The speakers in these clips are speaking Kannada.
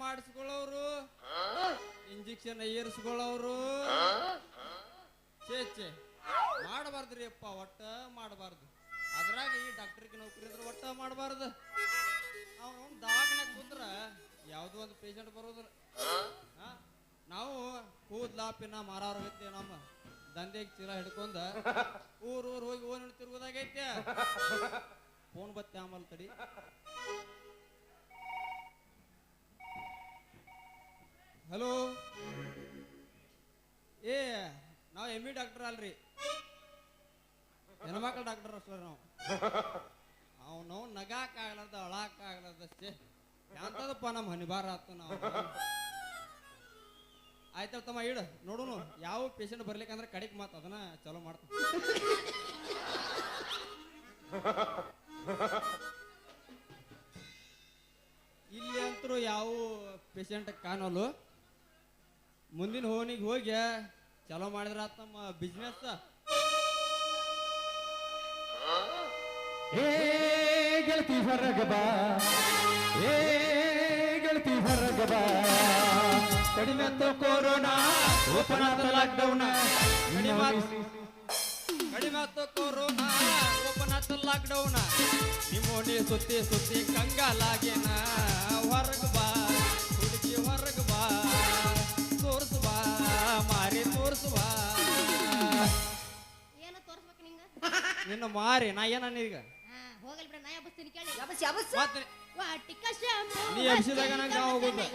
ಮಾಡಿಸ್ಕೊಳ್ಳೋರು ಇಂಜೆಕ್ಷನ್ ಏರಿಸ್ಕೊಳ್ಳೋರು ಚೇಚೆ ಮಾಡಬಾರ್ದ್ರಿ ಅಪ್ಪ, ಒಟ್ಟ ಮಾಡಬಾರ್ದು. ಅದ್ರಾಗ ಈ ಡಾಕ್ಟರ್ಗೆ ನೌಕರಿ ಇದ್ರೆ ಒಟ್ಟ ಮಾಡಬಾರ್ದು. ಅವನು ದವಾಖಾನ್ಯಾಗ ಕೂತ್ರ ಯಾವುದೋ ಒಂದು ಪೇಷಂಟ್ ಬರೋದ್ರ. ನಾವು ಕೂದ್ಲ ಪಿನ್ನ ಮಾರಾರೋಗೈತೆ ನಮ್ಮ ದಂಧೆಗೆ ಚೀಲ ಹಿಡ್ಕೊಂಡ ಊರು ಹೋಗಿ ಓನ್ ತಿರುಗೋದಾಗೈತೆ. ಫೋನ್ ಬತ್ತೆ ಆಮಲ್ ತಡಿ. ಹಲೋ, ಏ ನಾವು ಎಮ್ಮಿ ಡಾಕ್ಟರ್ ಅಲ್ರಿ, ಹೆಣ್ಮಕ್ಳ ಡಾಕ್ಟರ್ ಅಷ್ಟೇ ನಾವು. ಅವನು ನಗಾಕಾಗ್ಲಾರ್ದ ಅಳಾಕಾಗ್ಲಾರ್ದಷ್ಟೇ ಎಂತದಪ್ಪ ನಮ್ಮ ಹನಿಬಾರ ಆತು. ನಾವು ಆಯ್ತಲ್ಲ ತಮ್ಮ ಇಡ ನೋಡುನು ಯಾವ ಪೇಷಂಟ್ ಬರ್ಲಿಕ್ಕಂದ್ರೆ ಕಡಿಕ್ ಮಾತು ಅದನ್ನ ಚಲೋ ಮಾಡ್ತಾನ. ಇಲ್ಲಿ ಅಂತರೂ ಯಾವ ಪೇಷಂಟ್ ಕಾಣೋಲು. ಮುಂದಿನ ಹೋನಿಗೆ ಹೋಗಿ ಚಲೋ ಮಾಡಿದ್ರ ನಮ್ಮ ಬಿಸ್ನೆಸ್. ಏ ಗೆಳತಿ ಹೊರಗ ಬಾ, ಏ ಗೆಳತಿ ಹೊರಗ ಬಾ, ಕಡಿಮೆ ಆತು ಕೊರೋನಾ, ಓಪನ್ ಆತ ಲಾಕ್ಡೌನ್, ಕಡಿಮೆ ಆತು ಕೊರೋನಾ, ಓಪನ್ ಆತ ಲಾಕ್ಡೌನ್. ನಿಮ್ಮೋನಿ ಸುತ್ತಿ ಸುತ್ತಿ ಕಂಗಾಲಾಗೇನ. ಹೊರಗ ಬಾ ಹುಡುಗಿ ಹೊರಗ ಬಾ, ತೋರ್ಸು ಬಾ ಮಾರಿ ತೋರ್ಸು ಬಾ. ಏನು ತೋರ್ಸ್ಬೇಕು ನಿಂಗ? ನಿನ್ನ ಮಾರಿ ನಾ ಏನ ಈಗ ಹೋಗಲ್ ಬಿಡ, ನಾ ಎಬ್ಬಿಸ್ತೀನಿ ಕೇಳಿ. ನೀ ಎಬ್ಸಿದಾಗ ನಂಗೆ ಹೋಗುದು.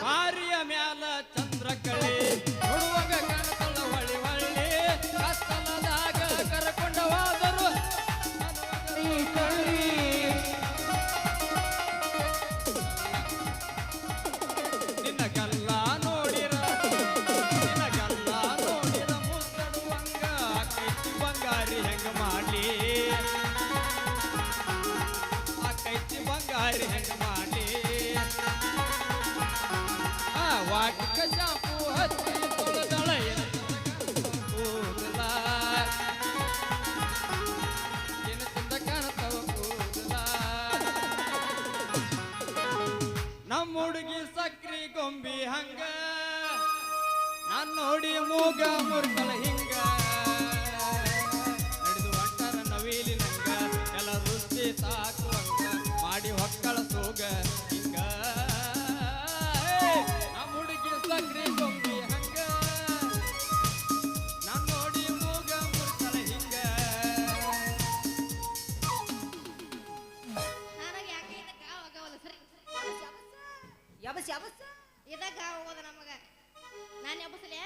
ಮಾರಿಯ ಮ್ಯಾಲ ಚಂದ್ರ ಕಳಿ ನೋಡುವಾಗ ಕಾಣತಲ್ಲ ಹೊಳಿ ಹೊಳ್ಳಿ. ಕತ್ತಲದಾಗ ಕರ್ಕೊಂಡ ಹೋದರು ನಿನ್ನ ಗಲ್ಲ ನೋಡಿರ, ನಿನ್ನ ಗಲ್ಲ ನೋಡಿರ ಮುತ್ತಡುವಂಗ ಆಕೈತಿ ಬಂಗಾರಿ ಹೆಂಗ ಮಾಡ್ಲಿ, ಆಕೈತಿ ಬಂಗಾರಿ ಹೆಂಗ ಮಾಡ್ಲಿ. ವಾಟಿಕ ಶಾಪು ಹಚ್ಚಿ ತೊಳೆದಳ ಕೂದಲ, ಏನು ಚಂದ ಕಾಣತವ ಕೂದಲ. ನಮ್ಮ ಹುಡುಗಿ ಸಕ್ರಿ ಗೊಂಬಿ ಹಂಗ, ನಾನ್ ನೋಡಿ ಮೂಗ ಮುರ್ಕಲ ಹಿಂಗ. ನಡೆದು ಹೊಂಟರ ನವೀಲಿ ನಂಗ, ಎಲ್ಲ ರುಚಿ ತಾಕುವಂಗ ಮಾಡಿ ಹೊಕ್ಕಳ ಸೋಗ ಹಿಂಗ. ಸಕ್ರಿ ಗೊಂಬಿ ಹಂಗ, ನಾನ್ ನೋಡಿ ಮೂಗ ಮುರ್ಕಲ ಹಿಂಗ. ನನಗೆ ಯಾಕೆ ಇದ ಗಾವ್ ಆಗವಲ್ಲ ಸರಿ. ಇದ ಗಾವ್ ಹೋಗೋದ ನಮಗ. ನಾನು ಎಬ್ಬಸಲೇ?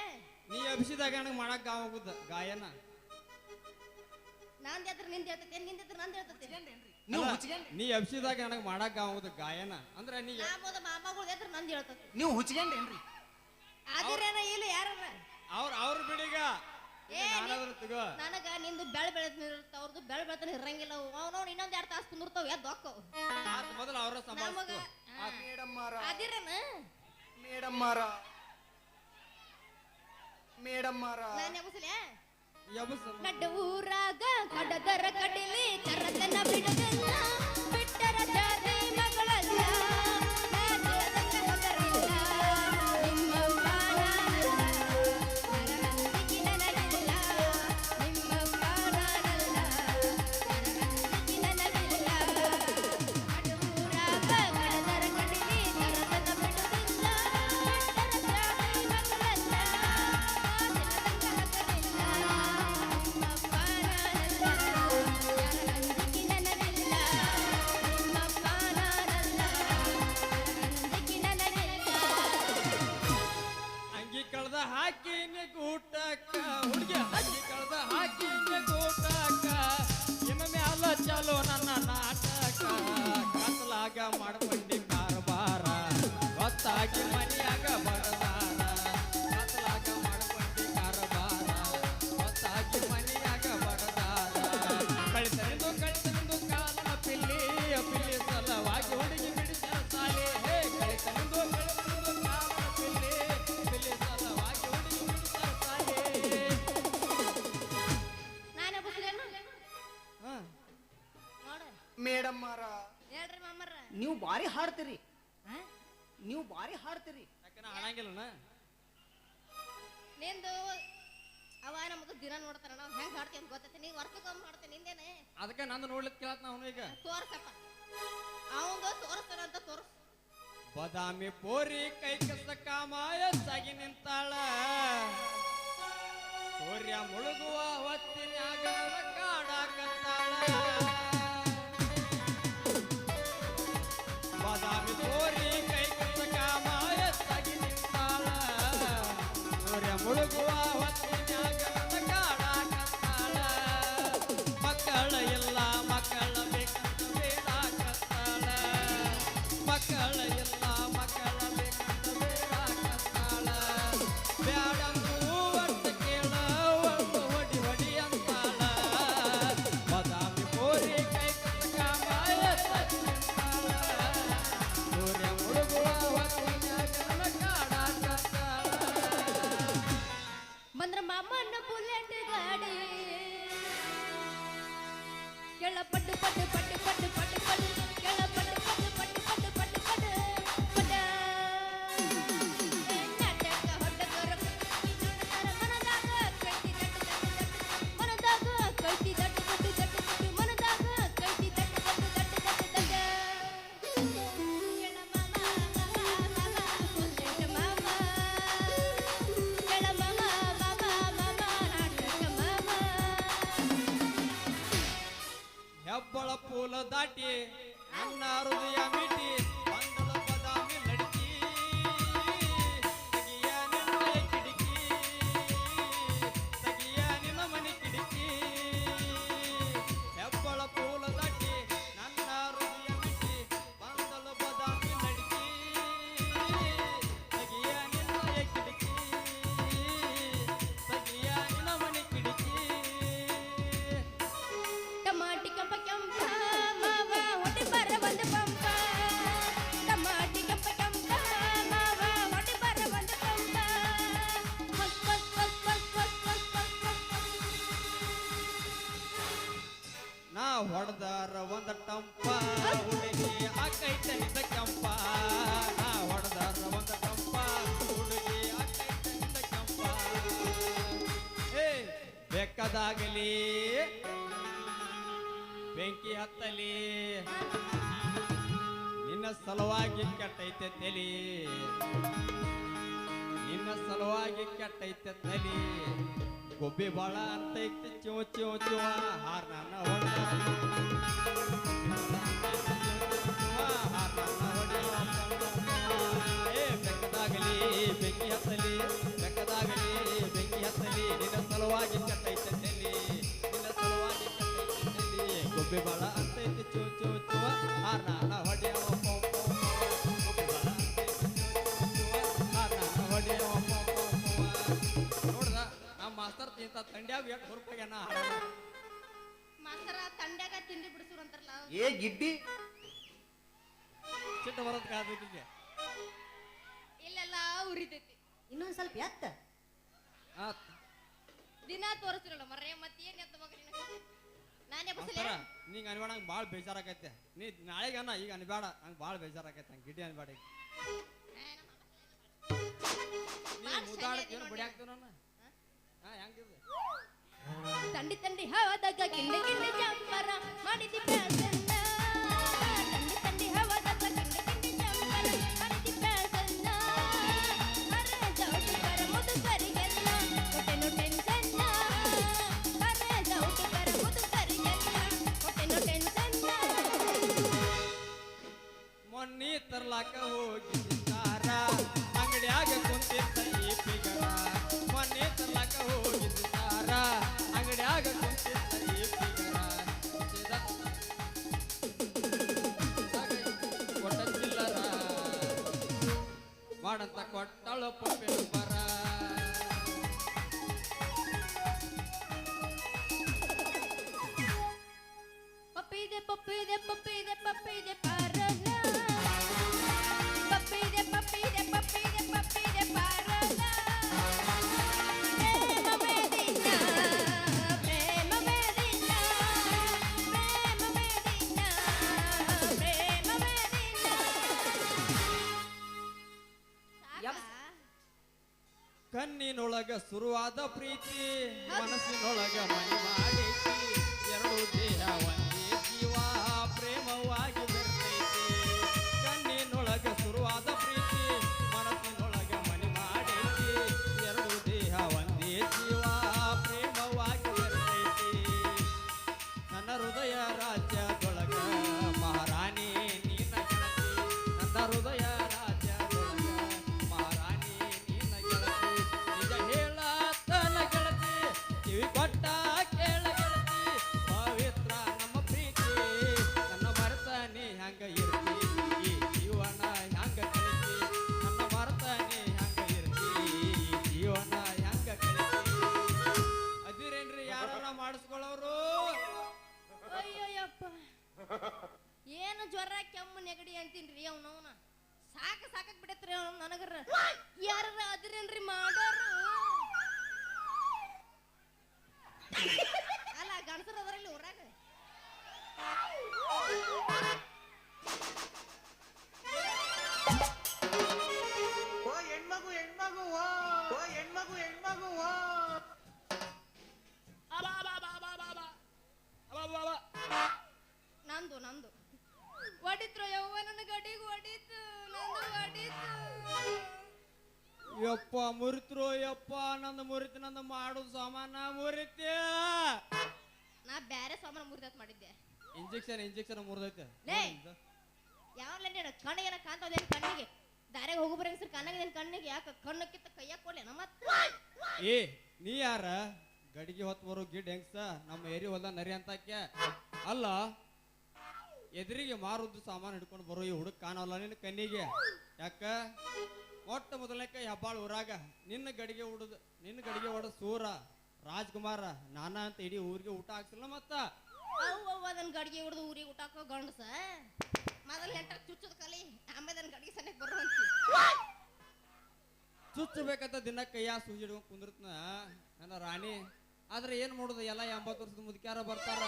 ನೀ ಎಬ್ಸಿದಾಗ ನನಗೆ ಮಾಡಕ್ ಗಾವ್ ಹೋಗುದ ಗಾಯನ. ನಂದ್ ಎದ್ರ ನಿಂದ ಹೇಳ್ತೈತೆ, ನಿಂದ ಎದ್ರ ನಂದ ಹೇಳ್ತೈತೆ. ನೀ ಎಬ್ಸಿದಾಗ ನನಗೆ ಮಾಡಕ್ ಗಾವ್ ಹೋಗುದ ಗಾಯನ ಅಂದ್ರೆ ನೀ ಮಾಮಗಳು ಎದ್ರ ನಂದ ಹೇಳ್ತೈತೆ. ನೀವು ಹುಚ್ಚಿಗೆಂಡೇನ್ರಿ? ಅದಿರೇನ ಇಲ್ಲ ಯಾರ ಅವ್ರ ಬಿಡಿಗ ನನಗ ನಿಂದು ಬೆಳೆ ಬೆಳೆದಿರ್ತ, ಅವ್ರದ್ದು ಬೆಳೆ ಬೆಳೆತಾನೆ ಇರಂಗಿಲ್ಲ. ಅವನವ್ನು ಇನ್ನೊಂದ್ 2 ತಾಸು ಕುಂದಿರ್ತಾವ ಎದ್ದೋಕ್ಕವು. ಮೊದಲು ಅವ್ರ ಅದಿರೇನ ಮೇಡಮ್ಮರ ನಾನು ಎಬ್ಬಸಲೇ? ಎಬ್ಸ ನಡ್ಡ ಊರಾಗ ಕಡದರ ಕಡಿಲಿ ಚರತನ ಬಿಡದಲ್ಲ, ಬಿಟ್ಟರ ಜಾತಿ ಮಗಳಲ್ಲ. Bye. ಮಾಡ್ಕೊಂಡಿ ಕಾರಬಾರ ಗೊತ್ತಾಗಿ ಮನಿಯಾಗ ಬಡದಾರ ಕತ್ಲಾಗ ಮಾಡ್ಕೊಂಡಿ ಕಾರಬಾರ ಗೊತ್ತಾಗಿ ಮನಿಯಾಗ ಬಡದಾರ ಕಳಿತನಿಂದು ಕಾಲನ ಪಿಲ್ಲಿ ಪಿಲ್ಲಿ ಸಲವಾಗಿ ಹುಡುಗಿ ಬಿಡಿಸ್ಯಾರ ಸಾಲಿ ಕಳಿತನಿಂದು ಕಾಲನ ಪಿಲ್ಲಿ ಪಿಲ್ಲಿ ಸಲವಾಗಿ ಹುಡುಗಿ ಬಿಡಿಸ್ಯಾರ ಸಾಲಿ ನಾನೇ ಬಸ್ಲೇನು ಹಾ ನೋಡು ಮೇಡಮ್ ಮಾರ ಹೇಳ್ರಿ ಮಾಮರ ನೀವು ಬಾರಿ ಹಾಡ್ತೀರಿ ನೀವು ಬಾರಿ ಹಾಡ್ತೀರಿ ಯಾಕನ ಹಾಡಂಗಿಲ್ಲನ ನಿಂದು ಅವ ನಮ್ದು ದಿನ ನೋಡ್ತಾರ ನಾವು ಹೆಂಗ್ ಹಾಡ್ತೀವಿ ಅಂತ ಗೊತ್ತೈತಿ ನೀ ವರ್ಷಕ್ಕೊಮ್ಮೆ ಮಾಡ್ತೀನಿ ನಿಂದೇನೆ ಅದಕ್ಕೆ ನಂದು ನೋಡ್ಲಿಕ್ಕೆ ಕೇಳತ್ ನಾವು ಈಗ ತೋರ್ಸಪ್ಪ ಅವಂದು ತೋರಿಸ್ತಾನಂತ ತೋರ್ಸ್ ಬದಾಮಿ ಪೋರಿ ಕೈ ಕಸ ಕಾಮಾಯ ಸಾಗಿ ನಿಂತಾಳ ಸೂರ್ಯ ಮುಳುಗುವ ಹೊತ್ತಿನ್ಯಾಗ ಕಾಡಾಕತ್ತಾಳ ಬದಾಮಿ ಪೋರಿ ಕೈ ಕಸ ಕಾಮಾಯ ಸಾಗಿ ನಿಂತಾಳ ಸೂರ್ಯ ಮುಳುಗುವ ಹೊತ್ತಿನ್ಯಾಗ ಕಾಡಾಕತ್ತಾಳ ಮಕ್ಕಳ ಇಲ್ಲ ಮಕ್ಕಳ ಬೇಕಂತ ಬೇಡಾಕತ್ತಾಳ ಮಕ್ಕಳ ಇಲ್ಲ ಮಕ್ಕಳ ಬೇಕಂತ ಬೇಡಾಕತ್ತಾಳ ಬ್ಯಾಡಂದು ಒಟ್ಟು ಕೇಳ ಒಂದು ಹೊಡಿ ಹೊಡಿ ಅಂತಾಳ ಬದಾಮಿ ಪೋರಿ ಕೈ ಕಸ ಕಾಮಾಯ ಸಾಗಿ ನಿಂತಾಳ ಸೂರ್ಯ ಮುಳುಗುವ ಹೊತ್ತಿನ್ಯಾಗ ಕಾಡಾಕತ್ತಾಳ ಬಂದ್ರ ಮಾಮನ ಬುಲೆಟ್ ಗಾಡಿ ಕೆಳ ಪಟ್ಟು ಪಟ್ಟು ಪಟ್ಟು ಪಟ್ಟು ಪಟ್ಟು ಪಟ್ಟು ಕೆಳ ಪಟ್ಟು ಪಟ್ಟು ಪಟ್ಟು ಪಟ್ಟು ಪಟ್ಟು ಪಟ್ಟು ಪಟ ನಾಟಕ ಹೊಡ್ಡದರ ಮನದಾಗ ಕೈತಿ ದಟ್ಟು ದಟ್ಟು ಮನದಾಗ ಕೈತಿ ದಟ್ಟು ದಟ್ಟು ದಟ್ಟು ದಟ್ಟು ಮನದಾಗ ಕೈತಿ ದಟ್ಟು ದಟ್ಟು ದಟ್ಟು ದಟ್ಟು ದಟ್ಟು ಕೆಳ ಮಾಮ ಬುಲೆಟ್ ಮಾಮ ಕೆಳ ಮಾಮ ನಾಟಕ ಮಾಮ ಹೆಬ್ಬಳ ಪೂಲ ದಾಟಿ ನನ್ನ ಹೃದಯ ಮಿಟಿ ಬಂದಳ ಬದಾಮಿ ಲಡ್ಕಿ ತಗಿಯ ನಿನ್ನ ಕಿಡಿಕಿ ತಗಿಯ ನಿನ್ನ ಮನೆ ಕಿಡಿಕಿ ಹೆಬ್ಬಳ ಪೂಲ ದಾಟಿ ನನ್ನ ಹೃದಯ ಮಿಟಿ ಬಂದಳ ಬದಾಮಿ ಲಡ್ಕಿ ತಗಿಯ ನಿನ್ನ ಕಿಡಿಕಿ ತಗಿಯ ನಿನ್ನ ಮನೆ ಕಿಡಿಕಿ ಟಮಾಟಿ ಕಪ್ಪ ಕೆಂಪ ಮಾವ ಹೊಟ್ಟೆ ಬರ ಬಂದ ಪಂಪ ಟಮಾಟಿ ಕಪ್ಪ ಕೆಂಪ ಮಾವ ಹೊಟ್ಟೆ ಬರ ಬಂದ ಪಂಪ ಮಸ್ ಮಸ್ ಮಸ್ ಮಸ್ ಮಸ್ ಮಸ್ ಮಸ್ ಮಸ್ ನಾ ಹೊಡೆದಾರ ಒಂದ ಟಂಪ ಹುಡುಗಿ ಆಕೈತೆ ನಿಂದ ಕೆಂಪ ನಾ ಹೊಡೆದಾರ ಒಂದ ಟಂಪ ಹುಡುಗಿ ಆಕೈತೆ ನಿಂದ ಕೆಂಪ ಏ ಬೆಕ್ಕದಾಗಲಿ ಬೆಂಕಿ ಹತ್ತಲಿ ನಿನ್ನ ಸಲುವಾಗಿ ಕೆಟ್ಟೈತೆ ತಲಿ ನಿನ್ನ ಸಲುವಾಗಿ ಕೆಟ್ಟೈತೆ ತಲಿ ಗೊಬ್ಬಿ ಬಾಳ ಅಂತೈತೆ ಚಿವ ಚಿವ ಚಿವ ಹಾರ್ ನನ್ನ ಬೆಕ್ಕದಾಗಲಿ ಬೆಂಕಿ ಹತ್ತಲಿ ಬೆಕ್ಕದಾಗಲಿ ಬೆಂಕಿ ಹತ್ತಲಿ ನಿನ್ನ ಸಲುವಾಗಿ ಕೆಟ್ಟೈತೆ ತಲಿ ನಿನ್ನ ಸಲುವಾಗಿ ಕೆಟ್ಟೈತೆ ತಲಿ ಗೊಬ್ಬಿ ಬಾಳ ಅಂತೈತೆ ಚಿವ ಚಿವ ಚಿವ ಹಾರ್ ನನ್ನ ಹೊಡೆಯವ ನೋಡ್ದ ನಮ್ಮ ಮಾಸ್ತರ್ ತಿಂತ ತಂಡ್ಯಾಗ ಎಷ್ಟು ಹೊರಪಾಗ್ಯಾನ ಮಾಸ್ತರ ತಂಡ್ಯಾಗ ತಿಂಡಿ ಬಿಡಿಸ್ರು ಅಂತಾರಲ್ಲ ಏ ಗಿಡ್ಡಿ ಚಿಟ್ಟ ಬರೋದ್ ಕಾದಕ್ಕೆ ಇಲ್ಲೆಲ್ಲ ಉರಿತೈತಿ ಇನ್ನೊಂದ್ ಸ್ವಲ್ಪ ಎತ್ತ ದಿನ ತೋರಿಸ್ತಿರಲ್ಲ ಮರ್ರೆ ಮತ್ತೇನ್ ಎತ್ತಬೇಕು ನಿನಗೆ ನಾನೇ ಬಸಲೆ ಮಾಸ್ತರ ನಿಂಗೆ ಅನ್ಬೇಡ ನಂಗೆ ಭಾಳ ಬೇಜಾರಾಗೈತೆ ನೀ ನಾಳೆಗೆ ಅನ್ನ ಈಗ ಅನ್ಬೇಡ ನಂಗೆ ಭಾಳ ಬೇಜಾರಾಗೈತೆ ನಂಗೆ ಗಿಡ್ಡಿ ಅನ್ಬೇಡ ಈಗ ನೀ ಮುದ್ದಾಡಕ್ಕೆ ಬಡಿಯಾಕ್ತೀವ ನನ್ನ ಹೆಂಗಿದ್ದು ತಂಡಿ ತಂಡಿ ಹವಾದಾಗ ಕಿಂಡಿ ಕಿಂಡಿ ಜಂಪರ ಮಾಡಿದಿ ಪ್ಯಾಸನ್ನ ತಂಡಿ ತಂಡಿ ಹವಾದಾಗ ಕಿಂಡಿ ಕಿಂಡಿ ಜಂಪರ ಮಾಡಿದಿ ಪ್ಯಾಸನ್ನ ಅರೆ ಜೌಟುಕರ ಮುದುಕರಿಗೆಲ್ಲ ಹೊಟ್ಟೆನು ಟೆನ್ಷನ್ನ ಅರೆ ಜೌಟುಕರ ಮುದುಕರಿಗೆಲ್ಲ ಹೊಟ್ಟೆನು ಟೆನ್ಷನ್ನ ಮೊನ್ನೆ ತರ್ಲಾಕ ಹೋಗಿದ್ದಾರ ಅಂಗಡಿಯಾಗ ಕುಂತಿದ್ದ ಈ ಪಿಗರ ಮೊನ್ನೆ ತರ್ಲಾಕ ಹೋಗಿದ್ದಾರ ಅಂಗಡಿಯಾಗ ಕುಂತಿದ್ದ ಈ ಪಿಗರ ಪಪ್ಪಿದೆ ಪಪ್ಪಿದೆ ಪಪ್ಪಿದೆ ಪಾರಲ್ಲ ಪಪ್ಪಿದೆ ಪಪ್ಪಿದೆ ಪಪ್ಪಿದೆ ಪಪ್ಪಿದೆ ಪಾರಲ್ಲ ಪ್ರೇಮವೇ ದಿನ ಪ್ರೇಮವೇ ದಿನ ಪ್ರೇಮವೇ ದಿನ ಪ್ರೇಮವೇ ದಿನ ಯಪ್ಪ. ಕಣ್ಣಿನೊಳಗ ಶುರುವಾದ ಪ್ರೀತಿ ಮನಸ್ಸಿನೊಳಗ ಮನೆ ಮಾಡೈತಿ ಎರಡು ದೇಹ ಒಂದೇ ಜೀವ ಪ್ರೇಮವಾಗಿ ಬೆರ್ತೈತಿ ಕಣ್ಣಿನೊಳಗ ಶುರುವಾದ ಪ್ರೀತಿ ಮನಸ್ಸಿನೊಳಗ ಮನೆ ಮಾಡೈತಿ ಎರಡು ದೇಹ ಒಂದೇ ಜೀವ ಪ್ರೇಮವಾಗಿ ಬೆರ್ತೈತಿ ನನ್ನ ಹೃದಯ ರಾಜ್ಯದೊಳಗ ಮಹಾರಾಣಿ ನೀನ ಗೆಳತಿ ನನ್ನ ಹೃದಯ ರಾಜ್ಯದೊಳಗ ಮಹಾರಾಣಿ ನೀನ ಗೆಳತಿ ನಿಜ ಹೇಳತನ ಗೆಳತಿ ಕಿವಿ ಕೊಟ್ಟ ಕೇಳ ಗೆಳತಿ ಪವಿತ್ರ ನಮ್ಮ ಪ್ರೀತಿ ನನ್ನ ಮರೆತನೆ ಹ್ಯಾಂಗ ಇರ್ತಿ ಈ ಜೀವನ ಹ್ಯಾಂಗ ಕಳಿತಿ ನನ್ನ ಮರೆತನೆ ಹ್ಯಾಂಗ ಇರ್ತಿ ಈ ಜೀವನ ಹ್ಯಾಂಗ ಕಳಿತಿ ಅದಿರೇನ್ರಿ ಯಾರನ್ನ ಮಾಡಿಸ್ಕೊಳ್ಳೋರು ಅಯ್ಯೋಯಪ್ಪ ಏನು ಜ್ವರ ಕೆಮ್ಮು ನೆಗಡಿ ಅಂತೀನ್ರಿ ಅವನವನ ಸಾಕಕ್ ಬಿಡತ್ರಿ ಅವ್ನು ನನಗರ ಯಾರ ಅದ್ರೇನ್ರಿ ಮಾಡೋರು ಅಲ್ಲ ಗಣಸರ ಅದರಲ್ಲಿ ಊರಾಗ ಓ ಹೆಣ್ಮಗು ಹೆಣ್ಮಗು ಓ ಓ ಹೆಣ್ಮಗು ಹೆಣ್ಮಗು ಓ ನಂದು ನಂದು ಹೊಡಿತ್ರು ಯವ್ವ ನನ್ನ ಗಡಿಗೆ ಹೊಡಿತು ನಂದು ಹೊಡಿತು ಯಪ್ಪ ಮುರಿತ್ರು ಯಪ್ಪ ನಂದು ಮುರಿತು ನಂದು ಮಾಡೋದು ಸಾಮಾನ ಮುರಿತೆ ನಾ ಬ್ಯಾರೆ ಸಾಮಾನು ಮುರಿದತ್ ಮಾಡಿದ್ದೆ ಇಂಜೆಕ್ಷನ್ ಮುರಿದೈತೆ ಲೇ. ಯಾವಲ್ಲ ನೀನು ಕಣ್ಣಿಗೆ ಕಾಣ್ತದೇನು ಕಣ್ಣಿಗೆ ದಾರ್ಯಾಗ ಹೋಗೋ ಬರಂಗ ಸರ್ ಕಣ್ಣಾಗ ಕಣ್ಣಿಗೆ ಯಾಕೆ ಕಣ್ಣಕ್ಕಿಂತ ಕೈಯಾಗ ಕೊಡ್ಲೇನ ಮತ್ತೆ ಏ ನೀ ಯಾರ ಗಡಿಗೆ ಹೊತ್ತು ಬರೋ ಗಿಡ್ ಹೆಂಗ್ಸ ನಮ್ಮ ಏರಿ ಹೊಲ್ದ ನರಿ ಅಂತಾಕ್ಯ ಅಲ್ಲ ಎದುರಿಗೆ ಮಾರುದ್ದು ಸಾಮಾನು ಹಿಡ್ಕೊಂಡು ಬರೋ ಈ ಹುಡುಗ ಕಾಣಲ್ಲ ನಿನ್ನ ಕಣ್ಣಿಗೆ ಯಾಕ ಒಟ್ಟ ಮೊದಲನೇಕ ಹೆಬ್ಬಾಳ ಊರಾಗ ನಿನ್ನ ಗಡಿಗೆ ಹೊಡೆದ ಸೂರ ರಾಜ್ಕುಮಾರ ನಾನ ಅಂತ ಇಡೀ ಊರಿಗೆ ಊಟ ಹಾಕ್ಸಿಲ್ಲ ಮತ್ತ ಅವ್ವ ಅದನ್ನ ಗಡಿಗೆ ಹಿಡಿದು ಊರಿಗೆ ಊಟ ಹಾಕೋ ಗಂಡಸ ಮೊದಲು ಹೆಂಟಾಗ ಚುಚ್ಚದ ಕಲಿ ಆಮೇಲೆ ಅದನ್ನ ಗಡಿಗೆ ಸನಿಕ್ ಬರುವಂತಿ ಚುಚ್ಚಬೇಕಂತ ದಿನ ಕೈಯ ಸೂಜಿ ಹಿಡ್ಕೊಂಡು ಕುಂದಿರ್ತನ ನನ್ನ ರಾಣಿ ಆದ್ರೆ ಏನ್ ಮಾಡೋದು ಎಲ್ಲ 80 ವರ್ಷದ ಮುದುಕ್ಯಾರ ಬರ್ತಾರ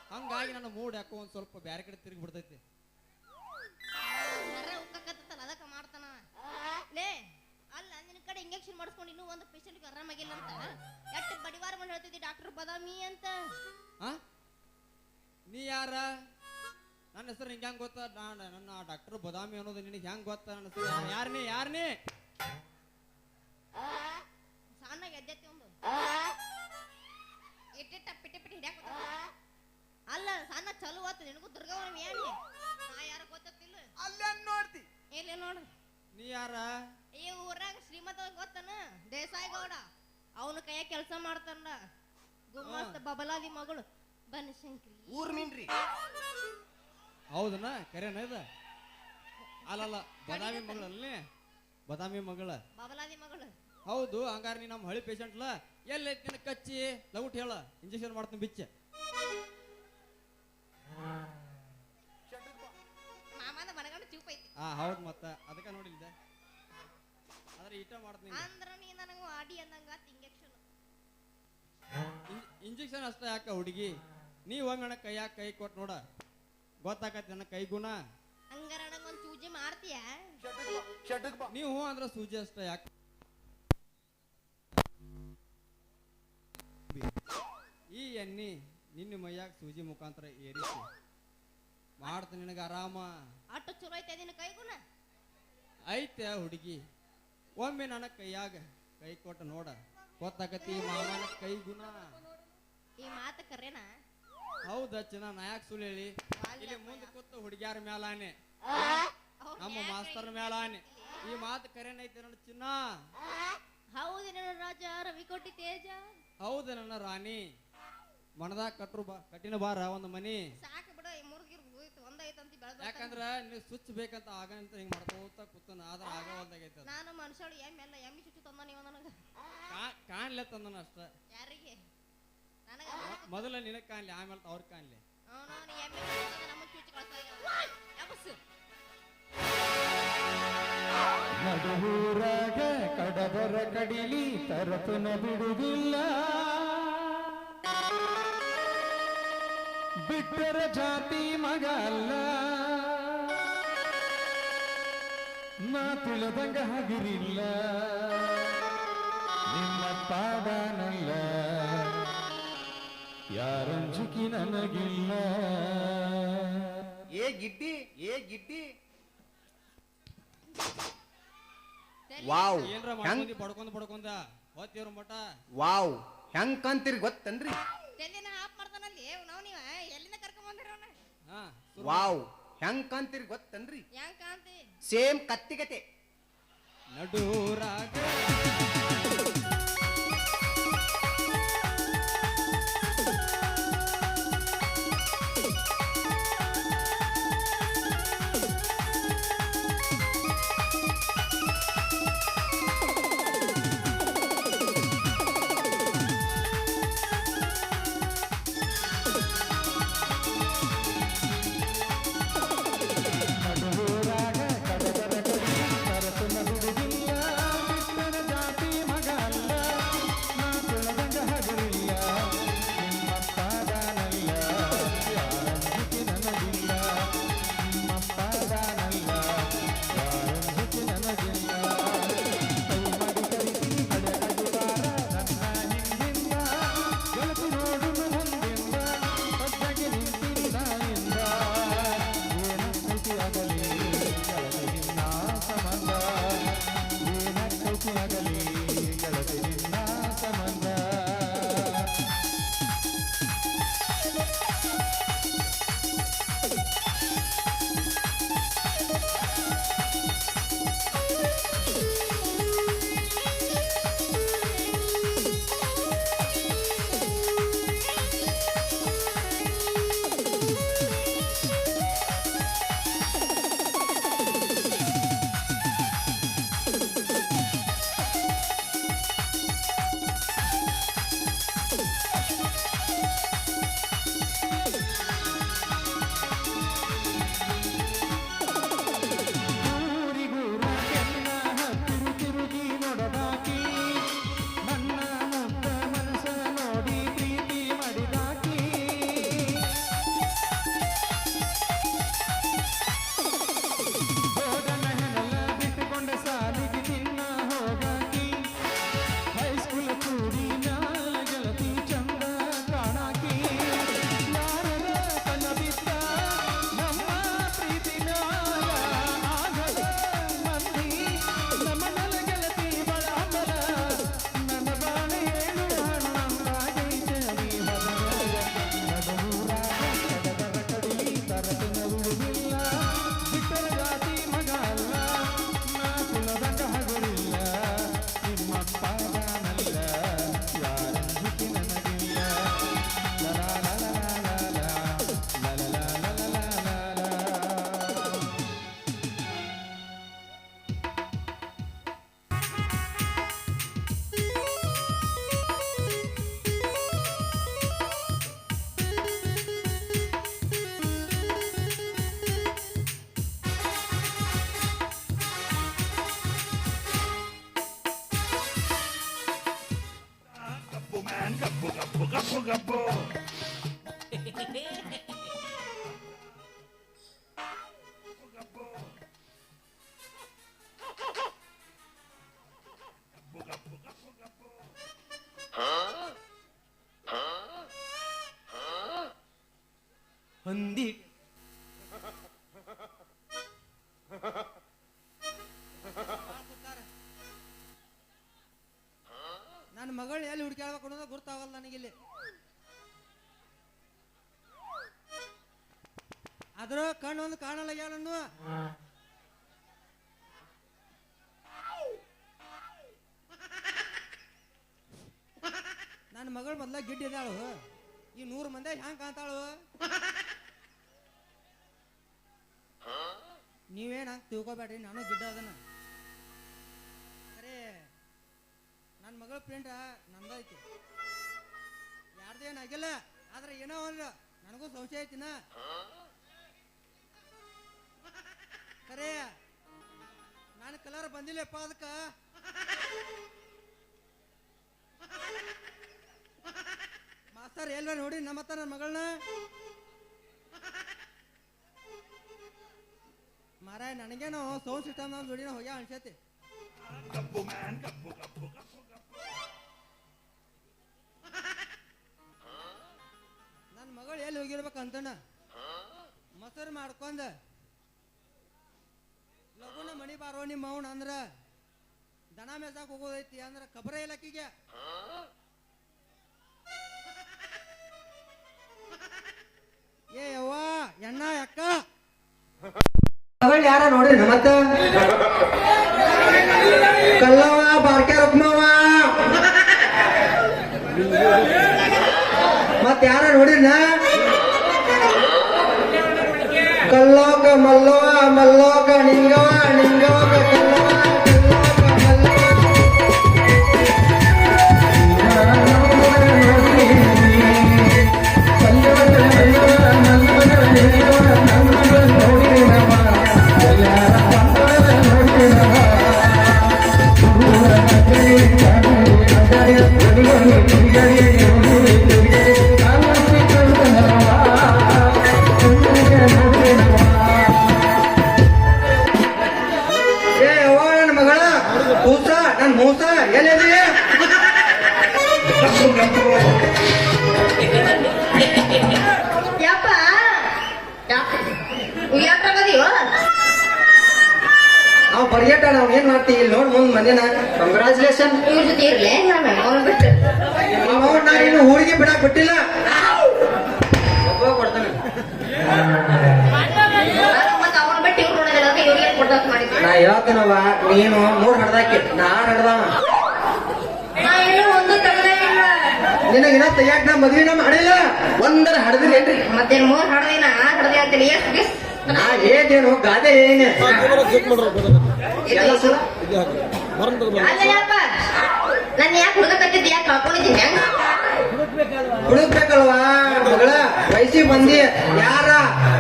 ಹಂಗಾಗಿ ನನ್ನ ಮೂಡ್ ಯಾಕೋ ಒಂದ್ ಸ್ವಲ್ಪ ಬ್ಯಾರೆ ಕಡೆ ತಿರುಗಿ ಬಿಡ್ತೈತಿ ನರ ಉಕ್ಕಕತ್ತಲ್ಲ ಅದಕ್ಕೆ ಮಾಡ್ತಾನ ಲೇ ಅಲ್ಲ ನಿನ್ನ ಕಡೆ ಇಂಜೆಕ್ಷನ್ ಮಾಡಿಸ್ಕೊಂಡು ಇನ್ನೂ ಒಂದು ಪೇಷಂಟ್ಗೆ ಆರಾಮಾಗಿಲ್ಲ ಅಂತ ಎಷ್ಟು ಬಡಿವಾರ ಮಾಡಿ ಹೇಳ್ತಿದ್ದಿ ಡಾಕ್ಟರ್ ಬದಾಮಿ ಅಂತ ಆ ನೀ ಯಾರ ನನ್ನ ಹೆಸರು ನಿಂಗೆ ಹೆಂಗ್ ಗೊತ್ತ ನನ್ನ ಡಾಕ್ಟರ್ ಬದಾಮಿ ಅನ್ನೋದು ನಿನಗೆ ಹೆಂಗ್ ಗೊತ್ತ ನನ್ನ ಹೆಸರು ಯಾರನೇ ಸಣ್ಣಗೆ ಎದ್ದೈತಿ ಒಂದು ಇಟ್ಟಿಟ್ಟ ಪಿಟಿ ಪಿಟಿ ಹಿಡ್ಯಾಕ ಅಲ್ಲ ಸಣ್ಣ ಚಲೋ ಆತು ನಿನಗೂ ದುರ್ಗವನ ಏನಿ ನಾ ಯಾರ ಗೊತ್ತಿಲ್ಲ ಅಲ್ಲೇ ನೋಡ್ತಿ ಇಲ್ಲಿ ನೋಡು ನೀ ಯಾರ ಈ ಊರಾಗ ಶ್ರೀಮಂತ ಗೊತ್ತನ ದೇಸಾಯಿ ಗೌಡ ಅವನ ಕೈಯಾಗ ಕೆಲಸ ಮಾಡ್ತಾನ ಗುಮ್ಮಸ್ತ ಬಬಲಾದಿ ಮಗಳು ಬನಶಂಕರಿ ಊರ್ ಮೀನ್ರಿ ಹೌದನ ಕರೆನ ಇದ ಅಲ್ಲಲ್ಲ ಬದಾಮಿ ಮಗಳಲ್ಲೇ ಬದಾಮಿ ಮಗಳ ಬಬಲಾದಿ ಮಗಳು ಹೌದು ಹಂಗಾರ ನೀ ನಮ್ಮ ಹಳಿ ಪೇಷಂಟ್ಲ ಎಲ್ಲೈತಿ ನಿನ್ನ ಕಚ್ಚಿ ಲಗುಟ್ ಹೇಳ ಇಂಜೆಕ್ಷನ್ ಮಾಡ್ತೀನಿ ಬಿಚ್ಚ ಮಾಮನ ಮನಗಂಡು ಚೂಪ್ ಐತಿ ಹೌದು ಮತ್ತ ಅದಕ್ಕ ನೋಡಿಲ್ದೆ ಆದ್ರೆ ಈಟ ಮಾಡ್ತೀನಿ ಅಂದ್ರ ನೀ ನನಗ ಆಡಿ ಅಂದಂಗ ಇಂಜೆಕ್ಷನ್ ಇಂಜೆಕ್ಷನ್ ಅಷ್ಟ ಯಾಕ ಹುಡುಗಿ ನೀ ಒಮ್ಮೆ ಕೈಯಾಗ ಕೈ ಕೊಟ್ಟು ನೋಡ ಗೊತ್ತಾಕತಿ ನನ್ನ ಕೈ ಗುಣ ಹಂಗಾರ ನಂಗೊಂದು ಚೂಜಿ ಮಾಡ್ತೀಯ ಶಟಕ್ ಬಾ ನೀವು ಅಂದ್ರೆ ಸೂಜಿ ಅಷ್ಟ ಯಾಕೆ ಈ ಎಣ್ಣಿ ನಿನ್ನ ಮೈಯಾಗ ಸೂಜಿ ಮುಖಾಂತರ ಏರಿಸಿ ಮಾಡ್ತ ನಿನಗ ಆರಾಮ ಅಷ್ಟು ಚಲೋ ಐತೆ ನಿನ್ನ ಕೈಗುಣ ಐತೆ ಹುಡುಗಿ ಒಮ್ಮೆ ನನ್ನ ಕೈಯಾಗ ಕೈ ಕೊಟ್ಟು ನೋಡ ಗೊತ್ತಾಕತಿ ಮಾಮನ ಕೈ ಗುಣ ಈ ಮಾತು ಕರೇನ ಹೌದ ಚಿನ್ನ ನಾಯಕ್ ಸುಳ್ಳು ಹೇಳಿ ಇಲ್ಲಿ ಮುಂದೆ ಕೂತು ಹುಡುಗ್ಯಾರ ಮೇಲಾನೆ ನಮ್ಮ ಮಾಸ್ತರ್ ಮೇಲಾನೆ ಈ ಮಾತು ಕರೆನೈತೆ ನನ್ನ ಚಿನ್ನ ಹೌದು ನನ್ನ ರಾಜ ರವಿಕೋಟಿ ತೇಜ ಹೌದ ನನ್ನ ರಾಣಿ ಮನದಾಗ ಕಟ್ಟಿನ ಬಾರ ಒಂದು ಮನಿ ಸಾಕು ಬಿಡ ಮುರುಗಿರ್ ಹೋಯ್ತು ಒಂದೈತಂತ ಬೆಳೆದ ಯಾಕಂದ್ರ ನೀವು ಸ್ವಿಚ್ ಬೇಕಂತ ಆಗಂತ ಹಿಂಗ್ ಮಾಡ್ಕೋತ ಕೂತನ ಆದ್ರ ಆಗವಲ್ದಾಗೈತೆ ಅದು. ನಾನು ಮನುಷ್ಯಳು ಎಮ್ಮೆ ಎಮ್ಮಿ ಚುಚ್ಚು ತಂದ ನೀವು ನನಗ ಕಾಣ್ಲೆ ತಂದನ ಅಷ್ಟ ಯಾರಿಗೆ ನನಗ ಮೊದಲ ನಿನಗ್ ಕಾಣ್ಲಿ ಆಮೇಲೆ ಅವ್ರ ಕಾಣ್ಲಿ ಅವನು ಎಮ್ಮೆ ನಮ್ಮ ಚುಚ್ಚಿ ಕಳ್ಸ ಯಾವಸ್ಸು ನಡುವೂರಾಗ ಕಡಬರ ಕಡಿಲಿ ತರಪನ ಬಿಡುವುದಿಲ್ಲ ಬಿಟ್ಟರ ಜಾತಿ ಮಗ ಅಲ್ಲ ನಾ ತಿಳಿದಂಗ ಹಗಿರಿಲ್ಲ ನಿಮ್ಮ ಪಾಡನಲ್ಲ ಯಾರಂಜಿಕಿ ನನಗಿಲ್ಲ ಏ ಗಿಡ್ಡಿ ವಾವ್ ಏನ್ರ ಹೆಂಗ್ ಮಾಡ್ಕೊಂಡ್ ಬಡ್ಕೊಂಡ ಹೊತ್ತಿವ್ರ ಮಠ ವಾವ್ ಹೆಂಗ್ ಕಾಂತೀರಿ ಗೊತ್ತನ್ರಿ ತೆಲ್ಲಿನ ಆಪ್ ಮಾಡ್ತಾನಲ್ಲಿ ನಾವು ನೀವ ಎಲ್ಲಿಂದ ಕರ್ಕೊಂಡ್ ಬಂದಿರ ಅವನ ಹಾ ವಾವ್ ಹೆಂಗ್ ಕಾಂತೀರಿ ಗೊತ್ತನ್ರಿ ಹೆಂಗ್ ಕಾಂತಿ ಸೇಮ್ ಕತ್ತಿಗತೆ ನಡುರಾಗ ನಡುವೂರಾಗ ಕಡಬರ ಕಡಿಲಿ ತರಪನ ಬಿಡುವುದಿಲ್ಲ ಬಿಟ್ಟರ ಜಾತಿ ಮಗ ಅಲ್ಲ ನಾ ತಿಳಿದಂಗ ಹಗಿರಿಲ್ಲ ನಿಮ್ಮ ಪಾಡನಲ್ಲ ಯಾರಂಜಿಕಿ ನನಗಿಲ್ಲ ನಿಮ್ಮ ಪಾಡನಲ್ಲ ಯಾರಂಜಿಕಿ ನನಗಿಲ್ಲ ಕೈ ಮಾಡಿ ಕರಿತೀನಿ ಹಳೆಯಜುವಾರ ನನ್ನ ಹಿಂದಿಂದ ಗೆಳತಿ ನೋಡುನು ಮುಂದಿಂದ ಒದ್ದಾಗಿ ನಿಂತೀನಿ ನಾಯಿಂದ ಏನಕ್ಕೈತಿ ಆಗಲಿ ಗೆಳತಿ ನಿನ್ನ ಸಂಬಂಧ ಏನಕ್ಕೈತಿ ಆಗಲಿ ಗೆಳತಿ ನಿನ್ನ ಸಂಬಂಧ ಊರಿಗೂರ ಕೆನ್ನ ಹತ್ತಿರು ತಿರುಗಿ ನೋಡದಾಕಿ ನನ್ನ ಮುಗ್ಧ ಮನಸ್ಸ ನೋಡಿ ಪ್ರೀತಿ ಮಾಡಿದಾಕಿ ಹೋಗನ ಹೆಣಲ ಬಿಟ್ಟುಕೊಂಡ ಸಾಲಿಗೆ ನಿನ್ನ ಹೋಗಾಕಿ ಹೈಸ್ಕೂಲ್ ಕೂಡಿ ಮ್ಯಾಲ ಗೆಳತಿ ಚಂದ ಕಾಣಾಕಿ ಯಾರರ ಕಣ್ಣ ಬಿದ್ದ ನಮ್ಮ ಪ್ರೀತಿ ಮ್ಯಾಲ ಆಗದ ಮಂದಿ ನಮ್ಮ ನೆಲ ಗೆಳತಿ ಬಳಂಬಲ ನನ್ನ ಬಾಳೆ ಏಳು ಹಣ್ಣಾಗೈತೆ ನೀ ಹೊರಗ ನಡುವೂರಾಗ ಕಡಬರ ಕಡಿಲಿ ತರಪಿನ ಬಿಡುವುದಿಲ್ಲ ಬಿಟ್ಟರ ಜಾತಿ ಮಗ ಅಲ್ಲ ನಾ ಕುಲದಂಗ ಹಗುರಿಲ್ಲ ನಿಮ್ಮ ಪಾದನಲ್ಲ ಯಾರಂಜಿಕಿ ನನಗಿಲ್ಲ ಲಲಾ ಲಲಾ ಲಲಾ ಲಲಾ ಲಲಾ ಲಲಾ ಹೊಂದಿ ನನ್ನ ಮಗಳು ಎಲ್ಲಿ ಹುಡುಕ್ಯಾಡ್ಬೇಕು ಅನ್ನೋದು ಗೊತ್ತಾಗಲ್ಲ ನನಗಿಲ್ಲಿ ಅದ್ರ ಕಣ್ಣು ಒಂದು ಕಾಣಲ್ಲ ಯಾರನ್ನು ನನ್ನ ಮಗಳು ಮೊದ್ಲ ಗಿಡ್ಡ ಇದ್ದಾಳು ಈ 100 ಮಂದಿ ಹ್ಯಾಂಗ ಕಾಣ್ತಾಳು ನೀವೇನ ತಿಳ್ಕೊಬೇಡ್ರಿ ನಾನು ಗಿಡ್ಡ ಅದನ್ನ ಸರಿ ನನ್ನ ಮಗಳ ಪ್ರಿಂಟ್ ನಂದೈತಿ ಯಾರ್ದೇನಾಗಿಲ್ಲ ಆದ್ರೆ ಏನೋ ಒಂದು ನನಗೂ ಸಂಶಯ ಐತಿನ ಮಾಸ್ತರೇ ನಾನು ಕಲರ್ ಬಂದಿಲ್ಲಪ್ಪ ಅದಕ್ಕ ಮಾಸ್ತರ್ ಎಲ್ಲ ನೋಡಿ ನಮ್ಮತ್ತ ನನ್ನ ಮಗಳನ್ನ ಮಾರಾಯ ನನಗೇನು ಸೌಂಡ್ ಸಿಸ್ಟಮ್ ಜೋಡಿನ ಹೋಗ್ಯ ಅನ್ಸತಿ ನನ್ನ ಮಗಳು ಎಲ್ಲಿ ಹೋಗಿರ್ಬೇಕಂತನ ಮೊಸರು ಮಾಡ್ಕೊಂಡ ಲಗುನ ಮಣಿ ಬಾರೋ ನಿಮ್ಮ ಅವನ ಅಂದ್ರ ದನ ಮೇಸಾಕ್ ಹೋಗೋದೈತಿ ಅಂದ್ರ ಖಬರ ಇಲ್ಲಕ್ಕಿಗೆ ಏ ಯವ್ವ ಎಣ್ಣ ಅಕ್ಕ ಮಗಳು ಯಾರ ನೋಡ್ರಿ ಮತ್ತ ಕಲ್ಲವ ಬಾರ್ಕೆ ರುಕ್ಮವ ಮತ್ ಯಾರ ನೋಡಿನ ಕಲ್ಲೋಕ ಮಲ್ಲವ ಮಲ್ಲೋಕ ನಿಂಗವ ನಿಂಗವ ಕಲ್ಲವ ಯಪ್ಪ ಯಾಕದೀವ ಅವ್ ಬರ್ಗೆಟ್ಟ ನಾವ್ ಏನ್ ಮಾಡ್ತೀವಿ ಇಲ್ಲಿ ನೋಡ್ ಮುಂದ್ ಮಂದಿನ ಕಂಗ್ರಾಚುಲೇಷನ್ ಇವ್ರ ಜೊತೆ ಇರ್ಲೆ ನಾನು ಅವನು ಬಿಟ್ಟು ನಾ ಇನ್ನು ಊರಿಗೆ ಬಿಡಾಕ್ ಬಿಟ್ಟಿಲ್ಲ ಒಬ್ಬ ಕೊಡ್ತಾನೆ ಮತ್ತೆ ಅವನು ಬಿಟ್ಟು ಇವ್ರು ನೋಡಿದ್ರೆ ಇವ್ರಿಗೆ ಕೊಡ್ತಾಕ್ ಮಾಡಿದ್ವಿ ನಾ ಹೇಳ್ತೇನವ ನೀನು 3 ಹಡ್ದಾಕಿ ನಾ 6 ಹಡ್ದಾವ ನಾ ಇನ್ನೂ ಒಂದು ತಗಲೇ ಇಲ್ಲ ನಿನಗಿನ ತೆಗಿಯಾಕ ನಾ ಮದ್ವಿನ ಮಾಡಿಲ್ಲ ಒಂದರ ಹಡ್ದಿರೇನ್ರಿ ಮತ್ತೆ 3 ಹಡದಿನ ಹಡದಿ ಅಂತೀನಿ ಎಷ್ಟು ನಾ ಏನೇನು ಗಾದೆ ಏನೇ ಎಲ್ಲ ಸುಳ್ಳ ಅಲ್ಲಯ್ಯಪ್ಪ ನನ್ನ ಯಾಕೆ ಹುಡುಗತ್ತಿದ್ದು ಯಾಕೆ ಕಳ್ಕೊಂಡಿದ್ದೀನಿ ಹುಡುಕ್ಬೇಕಲ್ವಾ ಮಗಳ ವಯಸ್ಸಿಗೆ ಬಂದಿ ಯಾರ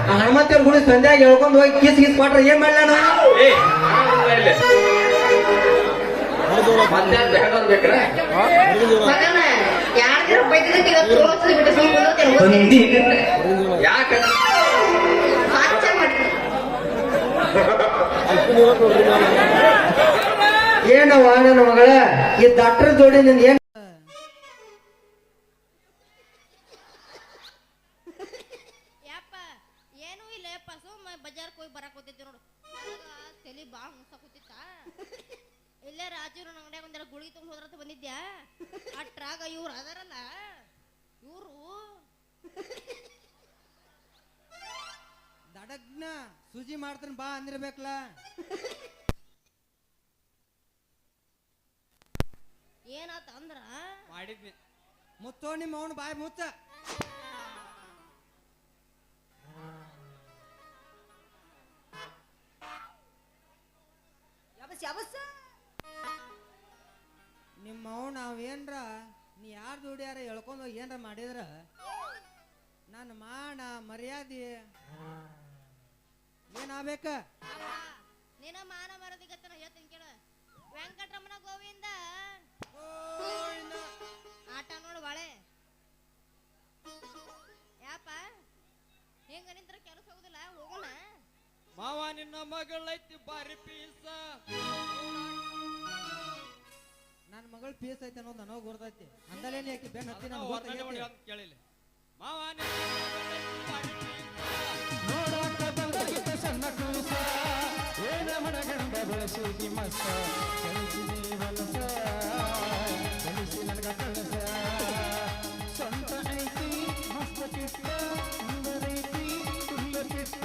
ಹನುಮಂತವ್ರ ಗುಡಿ ಸಂಧ್ಯಾಗ ಹೇಳ್ಕೊಂಡ್ ಹೋಗಿ ಕಿಸ್ ಕಿಸ್ ಕೊಟ್ರ ಏನ್ ಮಾಡ್ಲ ನಾವು ಮಗನ ಯಾರ್ದಿರ ಬೈದಿದ್ದಕ್ಕೆ ಇವತ್ತು ತೋರಿಸಿದ್ ಬಿಟ್ಟು ಸುಮ್ಮನೆ ಯಾಕ ಏನವ ನನ್ನ ಮಗಳ ಈ ಡಾಕ್ಟರ್ ಜೋಡಿ ನಿನ್ ಏನ್ ಯಪ್ಪ ಏನೂ ಇಲ್ಲ ಯಪ್ಪ ಸುಮ್ಮ ಬಜಾರ್ಗೆ ಹೋಗಿ ಬರಕ್ ಹೋಗ್ತಿದ್ದೆ ನೋಡು ತಲೆ ಭಾಳ ಮುಸಕೂತಿತ್ತ ಇಲ್ಲೇ ರಾಜೂರು ಅಂಗಡಿಯಾಗ ಒಂದೆಲ್ಲ ಗುಳಿಗೆ ತುಂಬ ಹೋದ್ರತ ಬಂದಿದ್ಯಾ ಅಟ್ರಾಗ ಇವ್ರು ಅದಾರಲ್ಲ ಇವರು ದಡಗ್ನ ಸುಜಿ ಮಾಡ್ತಾನ ಬಾ ಅಂದಿರ್ಬೇಕಲ್ಲ ಏನಾತ ಅಂದ್ರ ಮಾಡಿದ್ನಿ ಮುತ್ತೋ ನಿಮ್ಮ ಅವನು ಬಾಯಿ ಮುಚ್ಚ ನಿಮ್ಮ ಅವ್ ನಾವೇನ್ರ ನೀ ಯಾರು ದುಡಿಯಾರ ಹೇಳ್ಕೊಂಡು ಹೋಗಿ ಏನ್ರ ಮಾಡಿದ್ರ ನನ್ನ ಮಾನ ಮರ್ಯಾದೆ ಏನಾಗ್ಬೇಕ ನಿನ್ನ ಮಾನ ಮರದಿಗತ್ತನ ಹೇಳ್ತೀನಿ ಕೇಳ ವೆಂಕಟರಮಣ ಗೋವಿಂದ ಆಟ ನೋಡು ಬಾಳೆ ಯಾಪ ಹೆಂಗ ನಿಂತ್ರ ಕೆಲಸ ಹೋಗುದಿಲ್ಲ ಹೋಗೋಣ ಮಾವ ನಿನ್ನ ಮಗಳೈತಿ ಬಾರಿ ಪೀಸ ನನ್ನ ಮಗಳ ಪೀಸ್ ಐತೆ ಅನ್ನೋದು ನನಗೆ ಗೊತ್ತೈತಿ ಅಂದಲೇನೆ ಯಾಕೆ ಬೆನ್ ಹತ್ತಿ ನಾನು ಕೇಳಿಲ್ಲ ಮಾವ ನಿನ್ನ ಮಗಳೈತಿ ಬಾರಿ ಪೀಸ ನೋಡಾಕ ಬಂದಗಿದ್ದ ಸಣ್ಣ ಕೂಸ ಏನ ಮನಗಂಡ ಬೆಳೆಸಿ ಮಸ್ತ ಕಳಿಸಿನಿ ವಲಸ ಕಳಿಸಿ ನನಗ ಕಳಸ ಸ್ವಂತ ಐತಿ ಮಸ್ತ ಕಿಟ್ಟ ಸುಂದರೈತಿ ತುಲ್ಲ ಕಿಟ್ಟ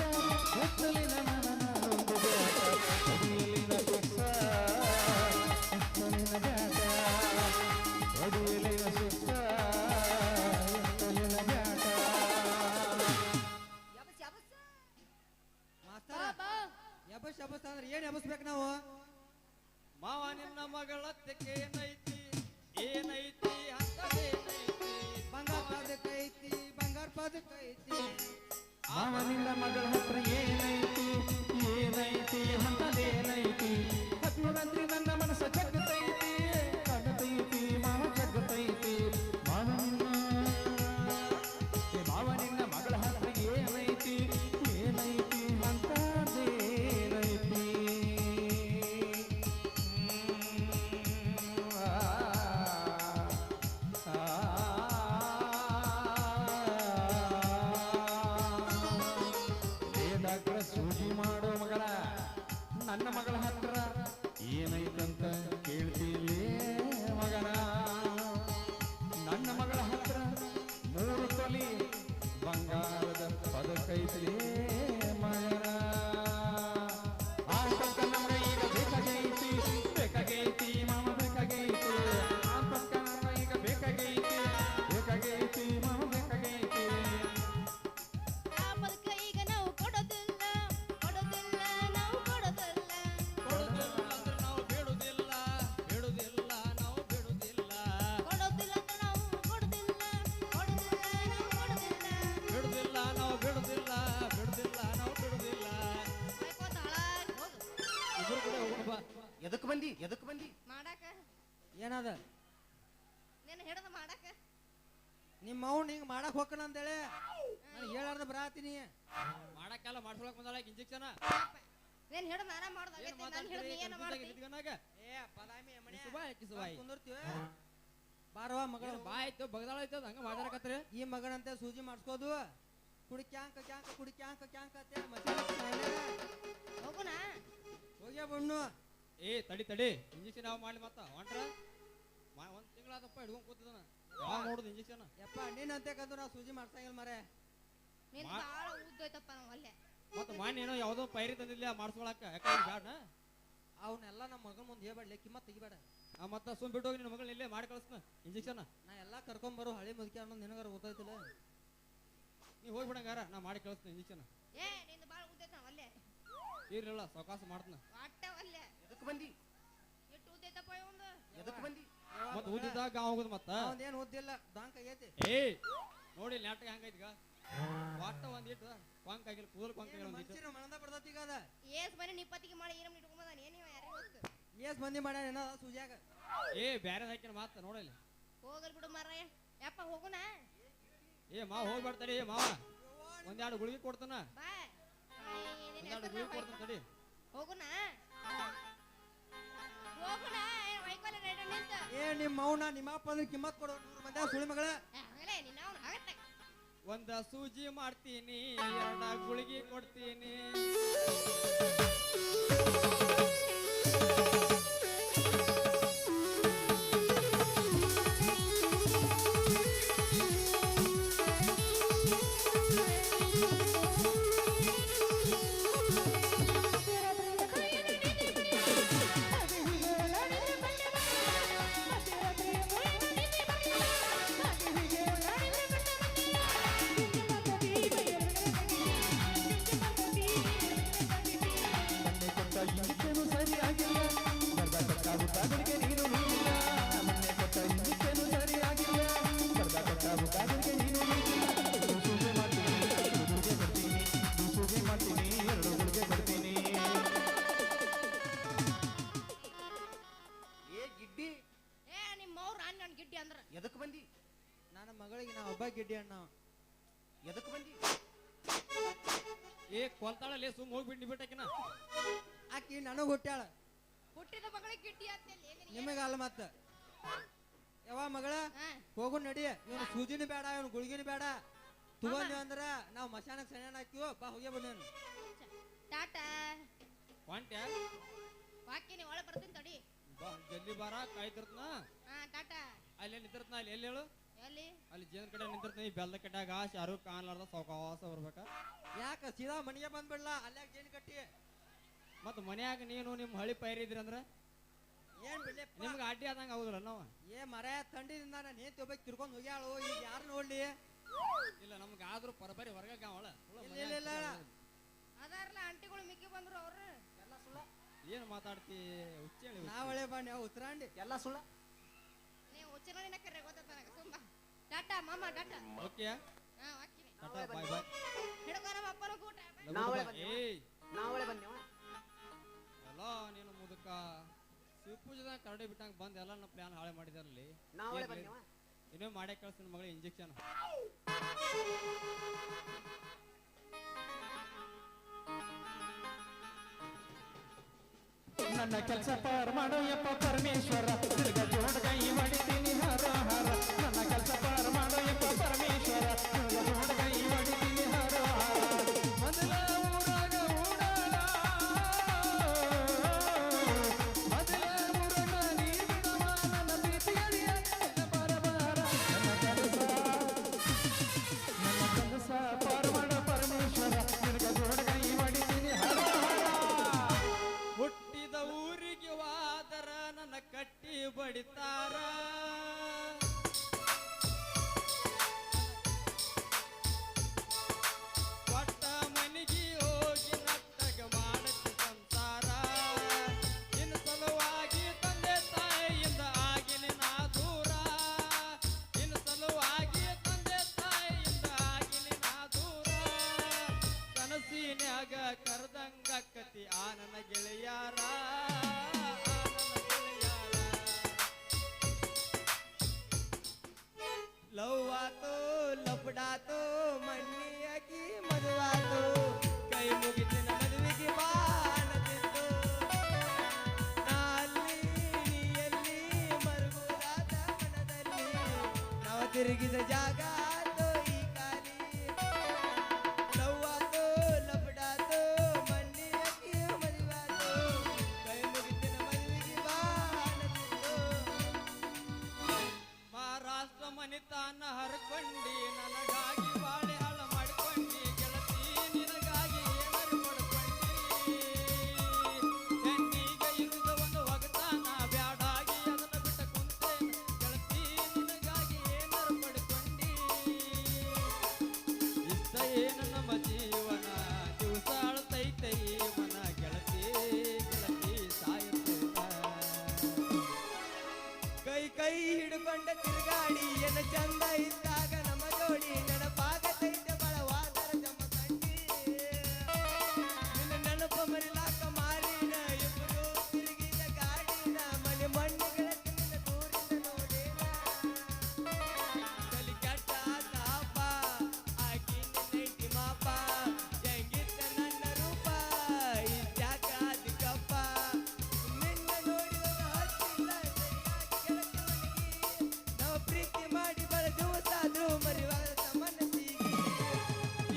ಹೊತ್ತಲಿನ ಮನನ ಒಂದು ಬ್ಯಾಟ ಹೊಡಿಯಲಿನ ಸುತ್ತ ಹೊತ್ತಲಿನ ಬ್ಯಾಟ ಹೊಡಿಯಲಿನ ಸುತ್ತ ಹೊತ್ತಲಿನ ಬ್ಯಾಟ ಎಬಸ್ ಎಬಸ್ ಅಂದ್ರೆ ಏನ್ ಎಬಸ್ಬೇಕು ನಾವು ಮಾವ ನಿನ್ನ ಮಗಳತ್ತಕ್ಕೆ ಏನೈತಿ ಏನೈತಿ ಅಂತದೇನೈತಿ ಬಂಗಾರ ಪದಕೈತಿ ಬಂಗಾರ ಪದಕೈತಿ ಮಾವ ನಿನ್ನ ಮಗಳ ಹತ್ರ ಏನೈತಿ ಏನೈತಿ ಹಂತದೇನೈತಿ ಹತ್ತಿರತ್ರಿ ನನ್ನ ಮನಸ್ಸ ಜಗತೈತಿ ಕಾಣತೈತಿ ಮಾವ ಜಗತೈತಿ ಮಾವನಿನ್ನ ಮಗಳ ಹತ್ರ ಏನೈತಿ ಏನೈತಿ ಹಂತದೇನೈತಿ ಡಾಕ್ಟರ್ ಸೂಜಿ ಮಾಡೋ ಮಗಳ ನನ್ನ ಮಗಳ ಹತ್ರ ಏನೈತಂತ ಕೇಳ್ತೀವಿ ಮಗನ ನನ್ನ ಮಗಳ ಹತ್ರ 3 ತೊಲಿ ಬಂಗಾರದ ಪದಕೈತಿ ಮಗನ ಆ ಪಕ್ಕ ನಮಗೆ ಈಗ ಬೇಕಾಗೈತಿ ಬೇಕಾಗೈತಿ ಮಾಮ ಬೇಕಾಗೈತಿ ಆ ಪಕ್ಕ ನಮಗೆ ಈಗ ಬೇಕಾಗೈತಿ ಬೇಕಾಗೈತಿ ಮಾಮ ಬೇಕಾಗೈತಿ ಆ ಬದುಕ ಈಗ ನಾವು ಕೊಡೋದಿಲ್ಲ ಕೊಡೋದಿಲ್ಲ ನಾವು ಕೊಡೋದಿಲ್ಲ ಕೊಡುದಿಲ್ಲ ಅಂದ್ರೆ ನಾವು ಬೇಡುದಿಲ್ಲ ಬೇಡುದಿಲ್ಲ ನಾವು ಬೇಡುದಿಲ್ಲ ಕೊಡೋದಿಲ್ಲ ಅಂತ ನಾವು ಕೊಡೋದಿಲ್ಲ ಕೊಡೋದಿಲ್ಲ ನಾವು ಕೊಡೋದಿಲ್ಲ ಬಿಡುದಿಲ್ಲ ನಾವು ಬಿಡುದಿಲ್ಲ ಬಿಡುದಿಲ್ಲ ನಾವು ಬಿಡುದಿಲ್ಲ ಬೈಕೋತ ಹಾಳಾಗಿ ಹೋಗು ಇಬ್ರು ಕೂಡ ಹೋಗೋಣ ಬಾ ಎದಕ್ ಬಂದಿ ಎದಕ್ ಬಂದಿ ಮಾಡಾಕ ಏನದ ನೀನು ಹಿಡಿದು ಮಾಡಾಕ ನಿಮ್ಮ ಅವ್ನ ಹಿಂಗ್ ಮಾಡಕ್ ಹೋಗ್ಕಣ ಅಂತೇಳಿ ನಾನು ಹೇಳಾರ್ದ ಬರಾತೀನಿ ಮಾಡಕ್ಕೆಲ್ಲ ಮಾಡ್ಕೊಳಕ್ ಬಂದಾಳ ಇಂಜೆಕ್ಷನ್ ನೀನು ಹಿಡಿದು ನಾನ ಮಾಡ್ದಾಗೈತಿ ನಾನು ಹಿಡಿದು ನೀ ಏನು ಮಾಡ್ತಿ ಏ ಬದಾಮಿ ಕುಂದಿರ್ತೀವಿ ಬಾರವ ಮಗಳ ಬಾ ಆಯ್ತು ಬಗದಾಳ ಆಯ್ತು ಹಂಗ ಮಾತಾಡಕತ್ರಿ ಈ ಮಗನಂತೆ ಸೂಜಿ ಮಾಡಿಸ್ಕೋದು ಕುಡಿಕ್ಯಾಂಕ ಕ್ಯಾಂಕ ಕುಡಿಕ್ಯಾಂಕ ಕ್ಯಾಂಕ ಅಂತ ಹೋಗುಣ ಹೋಗ್ಯಾ ಬಣ್ಣು ಏ ತಡಿ ತಡಿ ಇಂಜೆಕ್ಷನ್ ಯಾವ ಮಾಡ್ಲಿ ಮತ್ತ ಹೊಂಟ್ರ ಒಂದ್ ತಿಂಗಳಾದಪ್ಪ ಹಿಡ್ಕೊಂಡ್ ಕೂತದನ ಯಾವ ನೋಡುದು ಇಂಜೆಕ್ಷನ್ ಯಪ್ಪ ನೀನಂತೆ ಕಂದು ನಾ ಸೂಜಿ ಮಾಡ್ಸಂಗಿಲ್ಲ ಮರೆ ನೀನು ಭಾಳ ಉದ್ದೋಯ್ತಪ್ಪ ನಾವು ಅಲ್ಲೇ ಮತ್ತ ಮಾನ್ ಏನೋ ಯಾವ್ದೋ ಪೈರಿ ತಂದಿಲ್ಲ ಮಾಡ್ಸ್ಕೊಳಕ ಯಾಕಂದ್ರೆ ಬ್ಯಾಡ ಅವನ್ನೆಲ್ಲ ನಮ್ಮ ಮಗನ ಮುಂದೆ ಹೇಳ್ಬೇಡ್ಲಿ ಕಿಮ್ಮತ್ ತೆಗಿಬೇಡ ಮತ್ತ ಸುಮ್ ಬಿಟ್ಟು ಹೋಗಿ ನಿನ್ನ ಮಗಳನ್ನ ಇಲ್ಲೇ ಮಾಡಿ ಕಳಿಸ್ನ ಇಂಜೆಕ್ಷನ್ ನಾ ಎಲ್ಲಾ ಕರ್ಕೊಂಬರೋ ಹಳಿ ಮುದುಕಿ ಅನ್ನೋದು ನಿನಗಾರ ಗೊತ್ತಾಯ್ತಿಲ್ಲ ನೀ ಹೋಗ್ಬಿಡಂಗಾರ ನಾ ಮಾಡಿ ಕಳಿಸ್ತೀನಿ ಇಂಜೆಕ್ಷನ್ ಏ ನಿಂದು ಭಾಳ ಉದ್ದೈತ ನಾವು ಅಲ್ಲೇ ಇರ್ಲಿಲ್ಲ ಸಾವಕಾಶ ಮಾಡ್ತನ ಒಟ್ಟ ಅಲ್ಲೇ ಎದಕ್ ಬಂದಿ ಎಷ್ಟು ಉದ್ದೈತಪ್ಪ ಇವಂದು ಎದಕ್ ಬಂದಿ ಮತ್ತ ಊದಿದಾಗ ಗಾಂವ್ ಹೋಗುದು ಮತ್ತ ಅವನೇನ್ ಓದಿಲ್ಲ ದಾಂಕ್ ಆಗೈತಿ ಏ ನೋಡಿ ನಾಟಕ ಹಂಗೈತಿ ಈಗ ಒಟ್ಟ ಒಂದಿಟ್ಟು ಕೊಂಕ್ ಆಗಿಲ್ಲ ಕೂದಲು ಕೊಂಕ್ ಆಗಿಲ್ಲ ಒಂದಿಟ್ಟು ಮನುಷ್ಯನ ಮನದ ಬರ್ತೈತಿ ಈಗ ಅದ ಏಸ್ ಮನೆ ನಿಪ್ಪತ್ತಿಗೆ ಮಾಡಿ ಏನಮ್ಮ ಇಟ್ಕೊಂಬಂದಾನ ಏನಿವ ಯಾರಿಗೂ ಗೊತ್ತು ಏಸ್ ಮಂದಿ ಮಾಡ್ಯಾನ ಏನ ಸೂಜ್ಯಾಗ ಏ ಬ್ಯಾರೆ ಹಾಕಿನ ಮಾತ ನೋಡಲ್ಲಿ ಹೋಗಲ್ ಬಿಡು ಮಾರಾಯ ಯಪ್ಪ ಹೋಗುಣ ಏ ಮಾವ ಹೋಗ್ಬಾರ್ತಾಡಿ ಏ ಮಾವ ಒಂದೆರಡು ಗುಳಿಗೆ ಕೊಡ್ತಾನ ಬಾ ನಿನ್ನ ಒಂದೆರಡು ಗುಳಿಗೆ ಕೊಡ್ತಾನ ತಡಿ ಹೋಗುಣ ಹೋಗುಣ ವೈಕೋಲ ರೇಡ ನಿಂತ ಏ ನಿಮ್ಮ ಮೌನ ನಿಮ್ಮ ಅಪ್ಪ ಅಂದ್ರೆ ಕಿಮ್ಮತ್ ಕೊಡು 100 ಮಂದಿ ಸುಳಿ ಮಗಳ ಆಗಲೇ ನಿನ್ನ ಅವನು ಆಗತ್ತೆ ಒಂದ ಸೂಜಿ ಮಾಡ್ತೀನಿ 2 ಗುಳಿಗೆ ಕೊಡ್ತೀನಿ ಇಂಜೆಕ್ಷನು ಸರಿಯಾಗಿಲ್ಲ ಬರ್ದಾಟಕ್ಕಾಗುತ್ತಾದರಿಗೆ ನೀನು ನೀಡಿಲ್ಲ ಮೊನ್ನೆ ಕೊಟ್ಟ ಇಂಜೆಕ್ಷನು ಸರಿಯಾಗಿಲ್ಲ ಬರ್ದಾಟಕ್ಕಾಗುತ್ತಾದರಿಗೆ ನೀನು ನೀಡಿಲ್ಲ ಸೂಜಿ ಮಾಡ್ತೀನಿ 2 ಗುಳಿಗೆ ಕೊಡ್ತೀನಿ ಸೂಜಿ ಮಾಡ್ತೀನಿ 2 ಗುಳಿಗೆ ಕೊಡ್ತೀನಿ ಏ ಗಿಡ್ಡಿ ಏ ನಿಮ್ಮ ಅವ್ರ ನನ್ನ ಗಿಡ್ಡಿ ಅಂದ್ರ ಎದಕ್ ಬಂದಿ ನನ್ನ ಮಗಳಿಗೆ ನಾ ಒಬ್ಬ ಗಿಡ್ಡಿ ಅಣ್ಣ ಎದಕ್ ಬಂದಿ ಏ ಕೊಲ್ತಾಳಲ್ಲೇ ಸುಮ್ ಹೋಗ್ಬಿಟ್ಟು ನಿಬಿಟ್ಟಕಿನ ಆಕಿ ನನಗ್ ಹುಟ್ಟ್ಯಾಳ ಹುಟ್ಟಿದ ಮಗಳಿಗೆ ಗಿಡ್ಡಿ ಅಂತಲ್ಲಿ ನಿಮಗ ಅಲ್ಲ ಮತ್ತ ಯಾವ ಮಗಳ ಹೋಗು ನಡಿ ಇವನು ಸೂಜಿನ ಬೇಡ ಇವನು ಗುಳಿಗಿನ ಬೇಡ ತಗೊಂಡಿ ಅಂದ್ರ ನಾವ್ ಮಶಾನಕ್ ಸಣ್ಣ ಹಾಕಿವ ಬಾ ಹೋಗ್ಯ ಬಂದೇನು ಟಾಟಾ ಹೊಂಟ್ಯಾ ವಾಕಿನಿ ಒಳ ಬರ್ತೀನಿ ತಡಿ ಬಾ ಜಲ್ದಿ ಬಾರ ಕಾಯ್ತಿರ್ತನ ಹಾ ಟಾಟಾ ಅಲ್ಲೇ ನಿಂತಿರ್ತನ ಅಲ್ಲಿ ಎಲ್ಲಿ ಹೇಳು ಎಲ್ಲಿ ಅಲ್ಲಿ ಜೇನ್ ಕಡೆ ನಿಂತಿರ್ತನ ಈ ಬೆಲ್ದ ಕಟ್ಟಾಗ ಶಾರುಖ್ ಕಾಣ್ಲಾರ್ದ ಸಾವಕಾಸ ಬರ್ಬೇಕ ಯಾಕ ಸೀದಾ ಮನೆಗೆ ಬಂದ್ಬಿಡ್ಲಾ ಅಲ್ಯಾಗ ಜೇನ್ ಕಟ್ಟಿ ಮತ್ತ ಮನ್ಯಾಗ ನೀನು ನಿಮ್ ಹಳಿ ಪೈರಿ ಇದ್ರಿ ಅಂದ್ರ ಏನ್ ಬಿಡ್ಲಿ ನಿಮ್ಗೆ ಅಡ್ಡಿ ಆದಂಗ ಆಗುದಿಲ್ಲ ನಾವು ಏ ಮರ ಥಂಡಿದಿಂದ ನಾನು ಏನ್ ತಿಳ್ಬೇಕು ತಿರ್ಕೊಂಡ್ ಹೋಗ್ಯಾಳು ಈಗ ಯಾರು ನೋಡ್ಲಿ ಇಲ್ಲ ನಮ್ಗೆ ಆದ್ರೂ ಪರಬರಿ ಹೊರಗ ಗಾವಳ ಇಲ್ಲ ಇಲ್ಲ ಅದಾರಲ್ಲ ಆಂಟಿಗಳು ಮಿಕ್ಕಿ ಬಂದ್ರು ಅವ್ರು ಏನ್ ಮಾತಾಡ್ತಿ ಹುಚ್ಚೇಳಿ ನಾವಳೆ ಬನ್ನಿ ಉತ್ತರಾಂಡಿ ಎಲ್ಲ ಸುಳ್ಳ ನೀವು ಉಚ್ಚನಳಿನ ಕರೆ ಗೊತ್ತ ನನಗೆ ತುಂಬಾ ಟಾಟಾ ಮಾಮ ಟಾಟಾ ಓಕೆ ಹಾ ವಾಕಿನಿ ಟಾಟಾ ಬಾಯ್ ಬಾಯ್ ಹಿಡ್ಕೊ ನಮ್ಮ ಅಪ್ಪನ ಕೂಟ ಏಯ್ ನಾವಳೆ ಬನ್ನಿ ನಡಿ ಬಿಟ್ಟಂಗ ಬಂದ್ ಎಲ್ಲ ನಮ್ಮ ಪ್ಲಾನ್ ಹಾಳೆ ಮಾಡಿದಾರಲ್ಲಿ ನಾವಳೆ ಬಂದೇವ ಇನ್ನೂ ಮಾಡೇ ಕಳ್ಸಿನ ಮಗಳ ಇಂಜೆಕ್ಷನ್ ನನ್ನ ಕೆಲಸ ಪಾರ್ ಮಾಡೋ ಯಪ್ಪ ಪರಮೇಶ್ವರ ತಿರ್ಗ ಜೋಡ ಕೈ ಹೊಡಿತೀನಿ ಹರ ಹರ ನನ್ನ ಕೆಲಸ ಪಾರ್ ಮಾಡೋ ಯಪ್ಪ ಪರಮೇಶ್ವರ ತಿರ್ಗ ಜೋಡ ಕೈ ಹೊಡಿತೀನಿ ಹರ ಹರ ಮೊದಲ ಊರಾಗ ಊಡಾಳ ಮೊದಲ ಊರಾಗ ನೀ ಬಿಡವ ನನ್ನ ಪ್ರೀತಿಯಲಿಯ ಬಾರ ಬಾರ ನನ್ನ ಕೆಲಸ ಪಾರ್ ಮಾಡೋ ಪರಮೇಶ್ವರ ತಿರ್ಗ ಜೋಡ ಕೈ ಹೊಡಿತೀನಿ ಹರ ಹರ ಹುಟ್ಟಿದ ಊರಿಗೆ ವಾದರ ನನ್ನ ಕಟ್ಟಿ ಬಡಿತಾರ ಕೊಟ್ಟ ಮನಿಗೆ ಹೋಗಿ ನಟ್ಟಗ ಮಾಡತಿ ಸಂಸಾರ ನಿನ್ನ ಸಲುವಾಗಿ ತಂದೆ ತಾಯಿಯಿಂದ ಆಗಿನಿ ನಾ ದೂರ ನಿನ್ನ ಸಲುವಾಗಿ ತಂದೆ ತಾಯಿಯಿಂದ ಆಗಿನಿ ನಾ ದೂರ ಕನಸಿನ್ಯಾಗ ಕರೆದಂಗ ಕತಿ ಆ ನನ್ನ ಗೆಳೆಯಾರ ಲವ್ ಆತೋ ಲಪಡಾತೋ ಮಣ್ಣಿಯಾಗಿ ಮದುವಾತೋ ಕೈ ಮುಗಿತಿನ ಮದುವೆಗೆ ಬಾಣತಿತ್ತು ನಾಲ್ಲಿ ನೀಯಲ್ಲಿ ಮರುಗುರಾದ ಮನದಲ್ಲಿ ನಾವು ತಿರುಗಿದ ಜಾಗ ಆತೋ ಈ ಕಾಲಿ ಲವ್ ಆತೋ ಲಪಡಾತೋ ಮಣ್ಣಿಯಾಗಿ ಮದುವಾತೋ ಕೈ ಮುಗಿತಿನ ಮದುವೆಗೆ ಬಾಣತಿತ್ತು ಮಹಾರಾಷ್ಟ್ರ ಮನಿತಾನ ಹರ್ಕೊಂಡಿ ನನಗಾಗಿ ಬಾಳೆ ಹಾಳು ಮಾಡ್ಕೊಂಡಿ ಗೆಳತಿ ನಿನಗಾಗಿ ಏನಾರು ಪಡ್ಕೊಂಡಿ ಹೆಣ್ಣಿಗೆ ಇರುದ ಒಂದು ಒಗತಾನ ಬ್ಯಾಡಾಗಿ ಅದನ್ನ ಬಿಟ್ಟ ಕುಂತೇನ ಗೆಳತಿ ನಿನಗಾಗಿ ಏನಾರು ಪಡ್ಕೊಂಡಿ ಇಷ್ಟ ಏನು ನಮ್ಮ ಜೀವನ ದಿವಸ ಅಳ್ತೈತೆ ಈ ಮನ ಗೆಳತಿ ಗೆಳತಿ ಸಾಯುತ್ತೇನ ಕೈ ಕೈ ಹಿಡ್ಕೊಂಡ ತಿರುಗಾಡಿ ಎನ್ನ ಚಂದ ಇದ್ದಾಗ ನಮ್ಮ ಜೋಡಿ ನೆನಪಾಗತೈತೆ ಬಳವಾದರ ಜಮ್ಮ ಕಂಡಿ ನಿನ್ನ ನೆನಪ ಮರಿಲಾಕ ಮಾರಿನ ಇಬ್ಬರು ತಿರುಗಿದ ಗಾಡಿನ ಮನೆ ಮಣ್ಣಿಗಳ ನಿನ್ನ ದೂರಿಂದ ನೋಡೇನ ತಲಿ ಕೆಟ್ಟ ತಾಪ ಆಕಿ ನಿನ್ನೈತಿ ಮಾಪ ಹೆಂಗಿತ್ತ ನನ್ನ ರೂಪ ಇದ್ಯಾಕ ದಿಕ್ಕಪ್ಪ ನಿನ್ನ ನೋಡಿದ ಹಚ್ಚಿಲ್ಲ ನಾವು ಪ್ರೀತಿ ಮಾಡಿ ಬಳ ದಿವಸಾದ್ರೂ ಮರಿವಾದ ಮನಸ್ಸಿಗೆ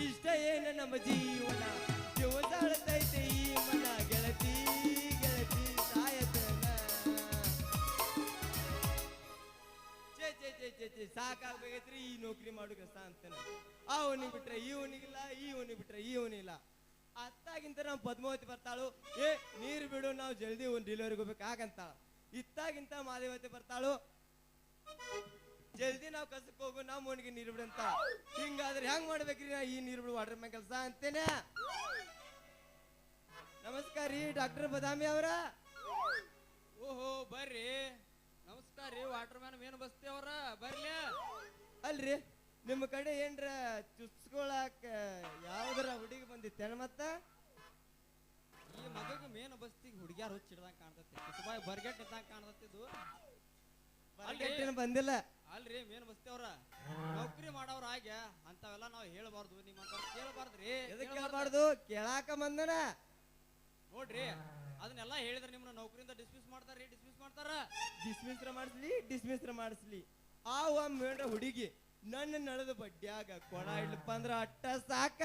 ಇಷ್ಟ ಏನ ನಮ್ಮ ಜೀವನ ದಿವಸ ಅಳತೈತೆ ಈ ಮನ ಗೆಳತಿ ಗೆಳತಿ ಸಾಯತನ ಚೇ ಸಾಕಾಗ್ಬೇಕೈತ್ರಿ ಈ ನೌಕರಿ ಮಾಡು ಕಷ್ಟ ಅಂತಾನೆ ಅವನಿಗೆ ಬಿಟ್ರೆ ಇವನಿಗಿಲ್ಲ ಇವನಿಗೆ ಬಿಟ್ರೆ ಇವನಿಲ್ಲ ಅತ್ತಾಗಿಂತ ನಾವು ಪದ್ಮಾವತಿ ಬರ್ತಾಳು ಏ ನೀರು ಬಿಡು ನಾವು ಜಲ್ದಿ ಒಂದು ಡೆಲಿವರಿಗೆ ಹೋಗ್ಬೇಕಾಗಂತಾಳ ಇತ್ತಾಗಿಂತ ಮಾದೇವತಿ ಬರ್ತಾಳು ಜಲ್ದಿ ನಾವು ಕಸಕ್ಕೆ ಹೋಗು ನಾವು ಮೋನಿಗೆ ನೀರು ಬಿಡಂತ ಹಿಂಗಾದ್ರೆ ಹೆಂಗ್ ಮಾಡ್ಬೇಕ್ರಿ ನಾ ಈ ನೀರು ಬಿಡು ವಾಟರ್ ಮ್ಯಾನ್ ಕೆಲಸ ಅಂತೇನೆ ನಮಸ್ಕಾರ ರೀ ಡಾಕ್ಟರ್ ಬದಾಮಿ ಅವರ ಓಹೋ ಬರ್ರಿ ನಮಸ್ಕಾರ ರೀ ವಾಟರ್ ಮ್ಯಾನ್ ಮೇನ್ ಬಸ್ತಿ ಅವರ ಬರ್ಲಿ ಅಲ್ರಿ ನಿಮ್ಮ ಕಡೆ ಏನ್ರ ಚುಚ್ಕೊಳಕ ಯಾವ್ದಾರ ಹುಡುಗಿ ಬಂದಿತ್ತೇನ ಮತ್ತ ಈ ಮಗಗೆ ಮೇನ್ ಬಸ್ತಿಗೆ ಹುಡುಗ್ಯಾರ ಹುಚ್ಚಿಡ್ದಂಗ ಕಾಣ್ತೈತಿ ಸುಮಾರು ಬರ್ಗೆಟ್ ಇದ್ದಂಗ ಕಾಣ್ತೈತಿದು ಬರ್ಗೆಟ್ಟಿನ ಬಂದಿಲ್ಲ ಅಲ್ರಿ ಮೇನ್ ಬಸ್ತಿ ಅವ್ರ ನೌಕರಿ ಮಾಡೋವ್ರ ಆಗ್ಯ ಅಂತವೆಲ್ಲ ನಾವು ಹೇಳ್ಬಾರ್ದು ನಿಮ್ಮಂತ ಕೇಳಬಾರ್ದ್ರಿ ಎದಕ್ಕೆ ಕೇಳಬಾರ್ದು ಕೇಳಾಕ ಬಂದನ ನೋಡ್ರಿ ಅದನ್ನೆಲ್ಲ ಹೇಳಿದ್ರೆ ನಿಮ್ಮನ್ನ ನೌಕರಿಯಿಂದ ಡಿಸ್ಮಿಸ್ ಮಾಡ್ತಾರ್ರಿ ಡಿಸ್ಮಿಸ್ ಮಾಡ್ತಾರ ಡಿಸ್ಮಿಸ್ರ ಮಾಡಿಸ್ಲಿ ಆ ಒಮ್ಮೆ ಹುಡುಗಿ ನನ್ನ ನಳದ ಬಡ್ಡ್ಯಾಗ ಕೊಡ ಇಡ್ಲಪ್ಪ ಅಂದ್ರ ಅಟ್ಟ ಸಾಕ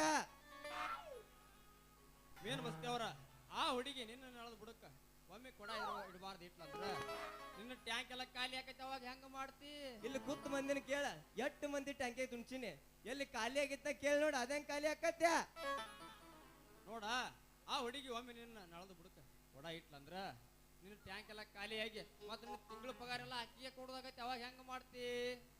ಮೇನ್ ಬಸ್ತಿ ಅವ್ರ ಆ ಹುಡುಗಿ ನಿನ್ನ ನಳದ ಬುಡಕ್ಕ ಒಮ್ಮೆ ಕೊಡ ಇಡಬಾರ್ದು ಇಟ್ಲಂದ್ರ ನಿನ್ನ ಟ್ಯಾಂಕ್ ಎಲ್ಲ ಖಾಲಿ ಆಕೈತಿ ಅವಾಗ ಹೆಂಗ ಮಾಡ್ತಿ ಇಲ್ಲಿ ಕೂತ್ ಮಂದಿನ ಕೇಳ ಎಷ್ಟು ಮಂದಿ ಟ್ಯಾಂಕ್ ತುಂಚಿನಿ ಎಲ್ಲಿ ಖಾಲಿ ಆಗಿತ್ತ ಕೇಳಿ ನೋಡ ಅದೇಂಗ್ ಖಾಲಿ ಆಕತ್ಯ ನೋಡ ಆ ಹುಡುಗಿ ಒಮ್ಮೆ ನಿನ್ನ ನಳದ ಬುಡಕ್ಕ ಕೊಡ ಇಟ್ಲಂದ್ರ ನಿನ್ನ ಟ್ಯಾಂಕ್ ಎಲ್ಲ ಖಾಲಿ ಆಗಿ ಮತ್ತ ನಿನ್ನ ತಿಂಗಳ ಪಗಾರ ಎಲ್ಲ ಅಕ್ಕಿಗೆ ಕೊಡೋದಾಗತ್ತೆ ಅವಾಗ ಹೆಂಗ ಮಾಡ್ತಿ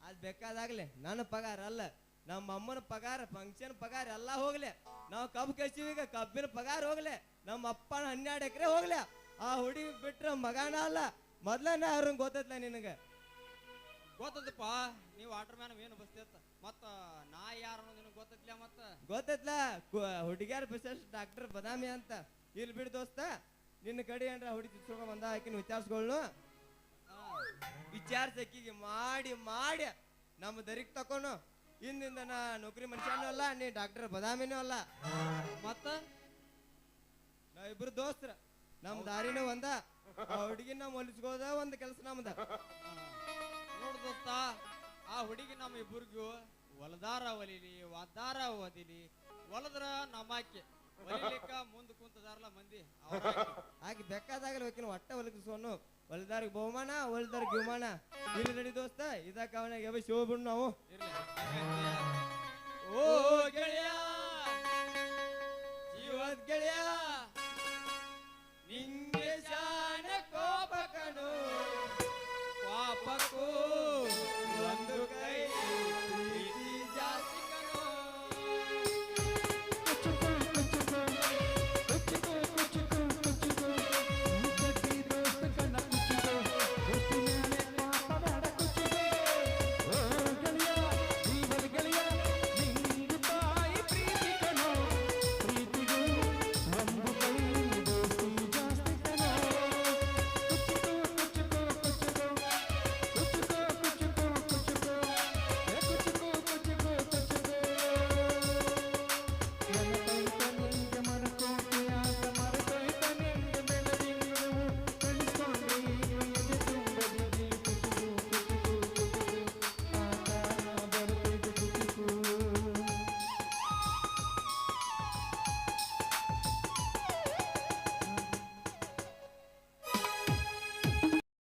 ಅದ್ ಬೇಕಾದಾಗ್ಲೆ ನನ್ನ ಪಗಾರ ಅಲ್ಲ ನಮ್ಮ ಅಮ್ಮನ ಪಗಾರ ಫಂಕ್ಷನ್ ಪಗಾರ ಎಲ್ಲ ಹೋಗ್ಲೆ ನಾವು ಕಬ್ಬು ಕಸಿವಿಗ ಕಬ್ಬಿನ ಪಗಾರ ಹೋಗ್ಲೆ ನಮ್ಮ ಅಪ್ಪನ 12 ಎಕರೆ ಹೋಗ್ಲೆ ಆ ಹುಡುಗಿ ಬಿಟ್ರ ಮಗಾನ ಅಲ್ಲ ಮೊದ್ಲನೇ ಅವ್ರಂಗ್ ಗೊತ್ತೈತ್ಲ ನಿನಗ ಗೊತ್ತದಪ್ಪ ನೀವು ವಾಟರ್ ಮ್ಯಾನ್ ಏನು ಬಸ್ತಿತ್ತ ಮತ್ತ ನಾ ಯಾರು ಅನ್ನೋದು ನಿನಗೆ ಗೊತ್ತೈತ್ಲ ಮತ್ತ ಗೊತ್ತೈತ್ಲ ಹುಡುಗಿಯಾರ ಬಿಸಸ್ ಡಾಕ್ಟರ್ ಬದಾಮಿ ಅಂತ ಇಲ್ಲಿ ಬಿಡ್ ದೋಸ್ತ ನಿನ್ನ ಕಡೆ ಏನ್ರ ಹುಡುಗಿ ತಿಳ್ಸ್ಕೊಂಡ್ ಬಂದ ಆಕಿನ ವಿಚಾರಿಸ್ಕೊಳ್ಳು ವಿಚಾರ್ಸಕ್ಕಿಗೆ ಮಾಡಿ ಮಾಡಿ ನಮ್ಮ ದರಿಗ್ ತಕೊಂಡು ಇಂದಿಂದ ನಾ ನೌಕರಿ ಮನುಷ್ಯನೂ ಅಲ್ಲ ನೀ ಡಾಕ್ಟರ್ ಬದಾಮಿನೂ ಅಲ್ಲ ಮತ್ತ ನಾವ್ ಇಬ್ರು ದೋಸ್ತ್ರ ನಮ್ ದಾರಿನೂ ಒಂದ ಹುಡುಗಿನ ಹೊಲಿಸ್ಕೋದ ಒಂದ್ ಕೆಲಸ ನಮ್ದ ನೋಡ್ ದೋಸ್ತ ಆ ಹುಡುಗಿ ನಮ್ಮ ಇಬ್ಬರಿಗೂ ಹೊಲದಾರ ಒಲಿಲಿ ಒದ್ದಾರ ಓದಿಲಿ ಹೊಲದ್ರ ನಮ್ಮಾಕೆ ಒಲಿಲಿಕ್ಕ ಮುಂದ್ ಕುಂತದಾರಲ್ಲ ಮಂದಿ ಆಗಿ ಬೇಕಾದಾಗಲಿ ಹೋಗಿನ ಒಟ್ಟ ಹೊಲಗಿಸ್ಕೊಂಡು ಹೊಲದಾರಿಗೆ ಬಹುಮಾನ ಹೊಲದಾರಿಗೆ ಬಹುಮಾನ ಇಲ್ಲಿ ನಡಿ ದೋಸ್ತ ಇದಕ್ಕ ಅವನಾಗ ಶಿವ ಬಿಡು ನಾವು ಇರ್ಲಿ. ಓ